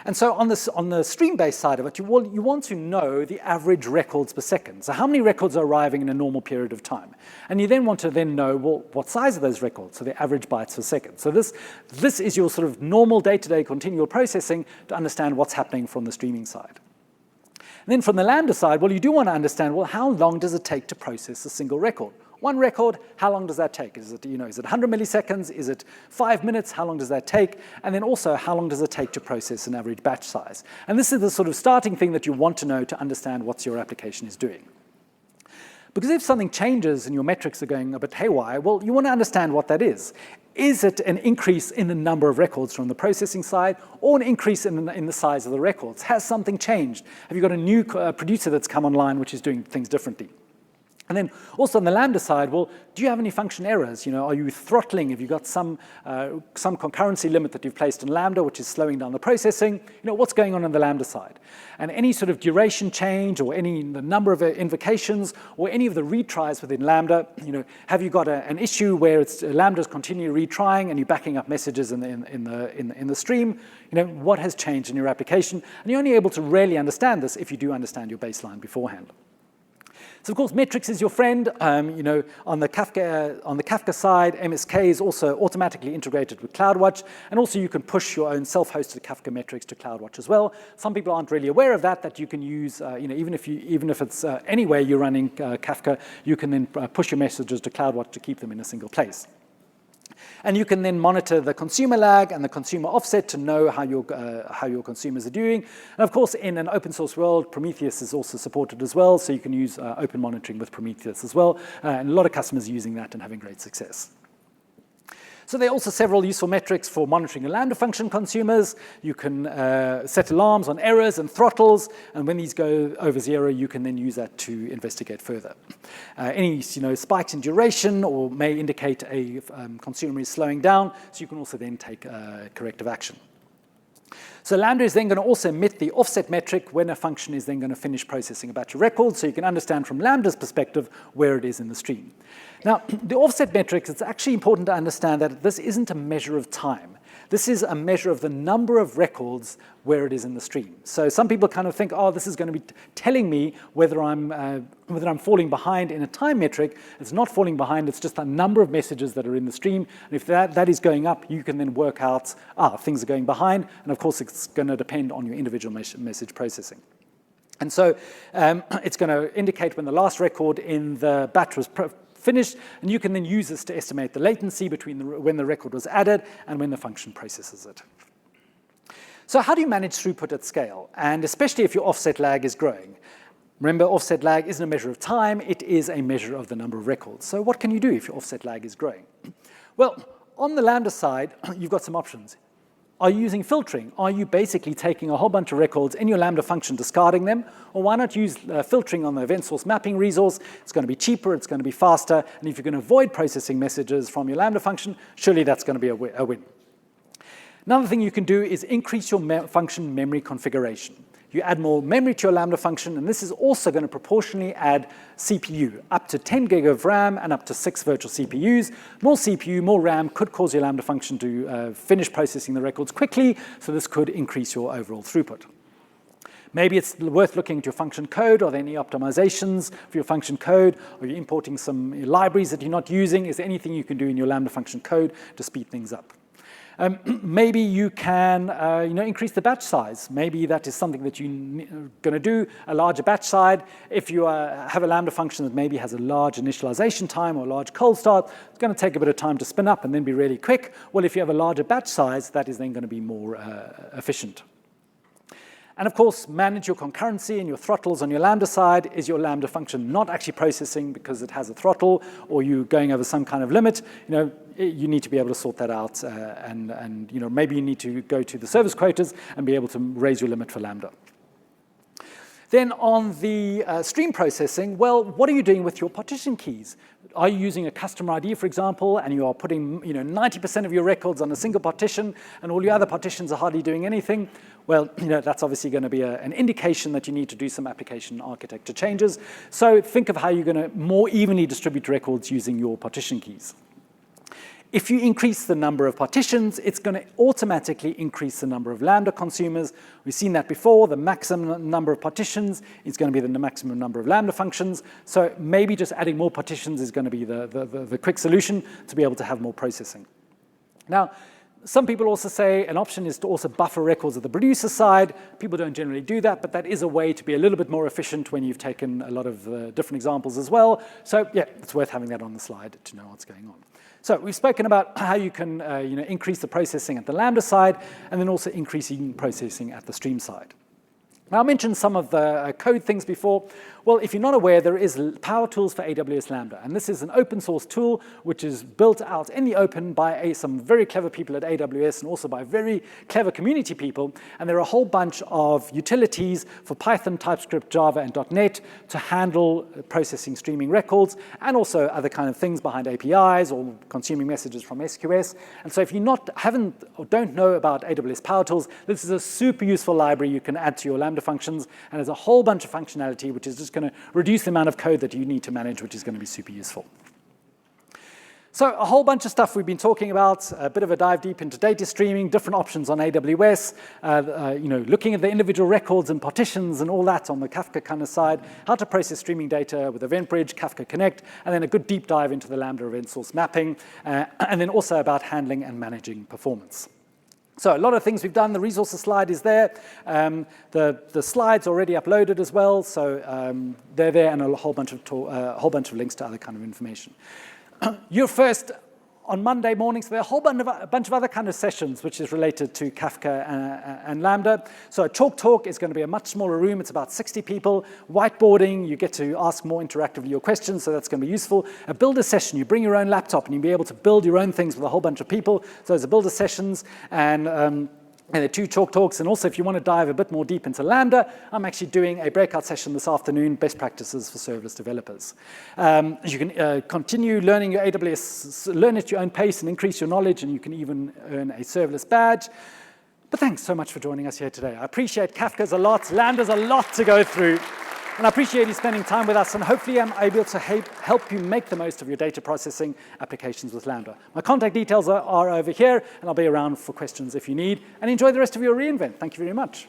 And so on the stream-based side of it, you want to know the average records per second. So how many records are arriving in a normal period of time? And you then want to know, well, what size are those records? So the average bytes per second. So this is your sort of normal day-to-day continual processing to understand what's happening from the streaming side. And then from the Lambda side, well, you do want to understand, well, how long does it take to process a single record? One record, how long does that take? Is it 100 milliseconds? Is it 5 minutes? How long does that take? And then also, how long does it take to process an average batch size? And this is the sort of starting thing that you want to know to understand what your application is doing. Because if something changes and your metrics are going a bit haywire, well, you want to understand what that is. Is it an increase in the number of records from the processing side or an increase in the size of the records? Has something changed? Have you got a new producer that's come online which is doing things differently? And then also on the Lambda side, well, do you have any function errors? Are you throttling? Have you got some concurrency limit that you've placed on Lambda, which is slowing down the processing? What's going on the Lambda side? And any sort of duration change or the number of invocations or any of the retries within Lambda, have you got an issue where Lambda's continually retrying and you're backing up messages in the stream? What has changed in your application? And you're only able to really understand this if you do understand your baseline beforehand. So of course, metrics is your friend. On the Kafka side, MSK is also automatically integrated with CloudWatch, and also you can push your own self-hosted Kafka metrics to CloudWatch as well. Some people aren't really aware of that you can use, even if it's anywhere you're running Kafka, you can then push your messages to CloudWatch to keep them in a single place. And you can then monitor the consumer lag and the consumer offset to know how your consumers are doing. And of course, in an open source world, Prometheus is also supported as well, so you can use open monitoring with Prometheus as well. And a lot of customers are using that and having great success. So there are also several useful metrics for monitoring your Lambda function consumers. You can set alarms on errors and throttles, and when these go over 0, you can then use that to investigate further. Any spikes in duration or may indicate a consumer is slowing down, so you can also then take corrective action. So Lambda is then going to also emit the offset metric when a function is then going to finish processing a batch of records, so you can understand from Lambda's perspective where it is in the stream. Now, the offset metrics, it's actually important to understand that this isn't a measure of time. This is a measure of the number of records where it is in the stream. So some people kind of think, oh, this is going to be telling me whether I'm falling behind in a time metric. It's not falling behind, it's just the number of messages that are in the stream. And if that is going up, you can then work out, things are going behind. And of course, it's going to depend on your individual message processing. And so it's going to indicate when the last record in the batch was finished, and you can then use this to estimate the latency between when the record was added and when the function processes it. So how do you manage throughput at scale? And especially if your offset lag is growing. Remember, offset lag isn't a measure of time, it is a measure of the number of records. So what can you do if your offset lag is growing? Well, on the Lambda side, you've got some options. Are you using filtering? Are you basically taking a whole bunch of records in your Lambda function, discarding them? Or why not use filtering on the event source mapping resource? It's going to be cheaper, it's going to be faster, and if you're going to avoid processing messages from your Lambda function, surely that's going to be a win. Another thing you can do is increase your function memory configuration. You add more memory to your Lambda function, and this is also going to proportionally add CPU, up to 10 gig of RAM and up to 6 virtual CPUs. More CPU, more RAM could cause your Lambda function to finish processing the records quickly, so this could increase your overall throughput. Maybe it's worth looking at your function code. Are there any optimizations for your function code? Are you importing some libraries that you're not using? Is there anything you can do in your Lambda function code to speed things up? Maybe you can increase the batch size. Maybe that is something that you're going to do, a larger batch size. If you have a Lambda function that maybe has a large initialization time or a large cold start, it's going to take a bit of time to spin up and then be really quick. Well, if you have a larger batch size, that is then going to be more efficient. And of course, manage your concurrency and your throttles on your Lambda side. Is your Lambda function not actually processing because it has a throttle, or you going over some kind of limit? You need to be able to sort that out, and maybe you need to go to the service quotas and be able to raise your limit for Lambda. Then on the stream processing, well, what are you doing with your partition keys? Are you using a customer ID, for example, and you are putting 90% of your records on a single partition, and all your other partitions are hardly doing anything? Well, that's obviously going to be an indication that you need to do some application architecture changes. So think of how you're going to more evenly distribute records using your partition keys. If you increase the number of partitions, it's going to automatically increase the number of Lambda consumers. We've seen that before. The maximum number of partitions is going to be the maximum number of Lambda functions. So maybe just adding more partitions is going to be the quick solution to be able to have more processing. Now, some people also say an option is to also buffer records at the producer side. People don't generally do that, but that is a way to be a little bit more efficient when you've taken a lot of different examples as well. So yeah, it's worth having that on the slide to know what's going on. So we've spoken about how you can increase the processing at the Lambda side and then also increasing processing at the stream side. Now, I mentioned some of the code things before. Well, if you're not aware, there is Power Tools for AWS Lambda. And this is an open source tool which is built out in the open by some very clever people at AWS and also by very clever community people. And there are a whole bunch of utilities for Python, TypeScript, Java, and .NET to handle processing streaming records and also other kind of things behind APIs or consuming messages from SQS. And so if you haven't or don't know about AWS Power Tools, this is a super useful library you can add to your Lambda functions. And there's a whole bunch of functionality which is just going to reduce the amount of code that you need to manage, which is going to be super useful. So a whole bunch of stuff we've been talking about, a bit of a dive deep into data streaming, different options on AWS, looking at the individual records and partitions and all that on the Kafka kind of side, how to process streaming data with EventBridge, Kafka Connect, and then a good deep dive into the Lambda event source mapping, and then also about handling and managing performance. So a lot of things we've done. The resources slide is there. The slides are already uploaded as well, so they're there, and a whole bunch of links to other kind of information. You're first on Monday morning, so there are a bunch of other kind of sessions which is related to Kafka and Lambda. So a Chalk Talk is going to be a much smaller room. It's about 60 people. Whiteboarding, you get to ask more interactively your questions, so that's going to be useful. A builder session, you bring your own laptop and you'll be able to build your own things with a whole bunch of people. So there's a builder sessions and there are 2 Chalk Talks. And also, if you want to dive a bit more deep into Lambda, I'm actually doing a breakout session this afternoon, best practices for serverless developers. You can continue learning your AWS, learn at your own pace and increase your knowledge, and you can even earn a serverless badge. But thanks so much for joining us here today. I appreciate Kafka's a lot, Lambda's a lot to go through. And I appreciate you spending time with us, and hopefully I'm able to help you make the most of your data processing applications with Lambda. My contact details are over here, and I'll be around for questions if you need. And enjoy the rest of your reInvent. Thank you very much.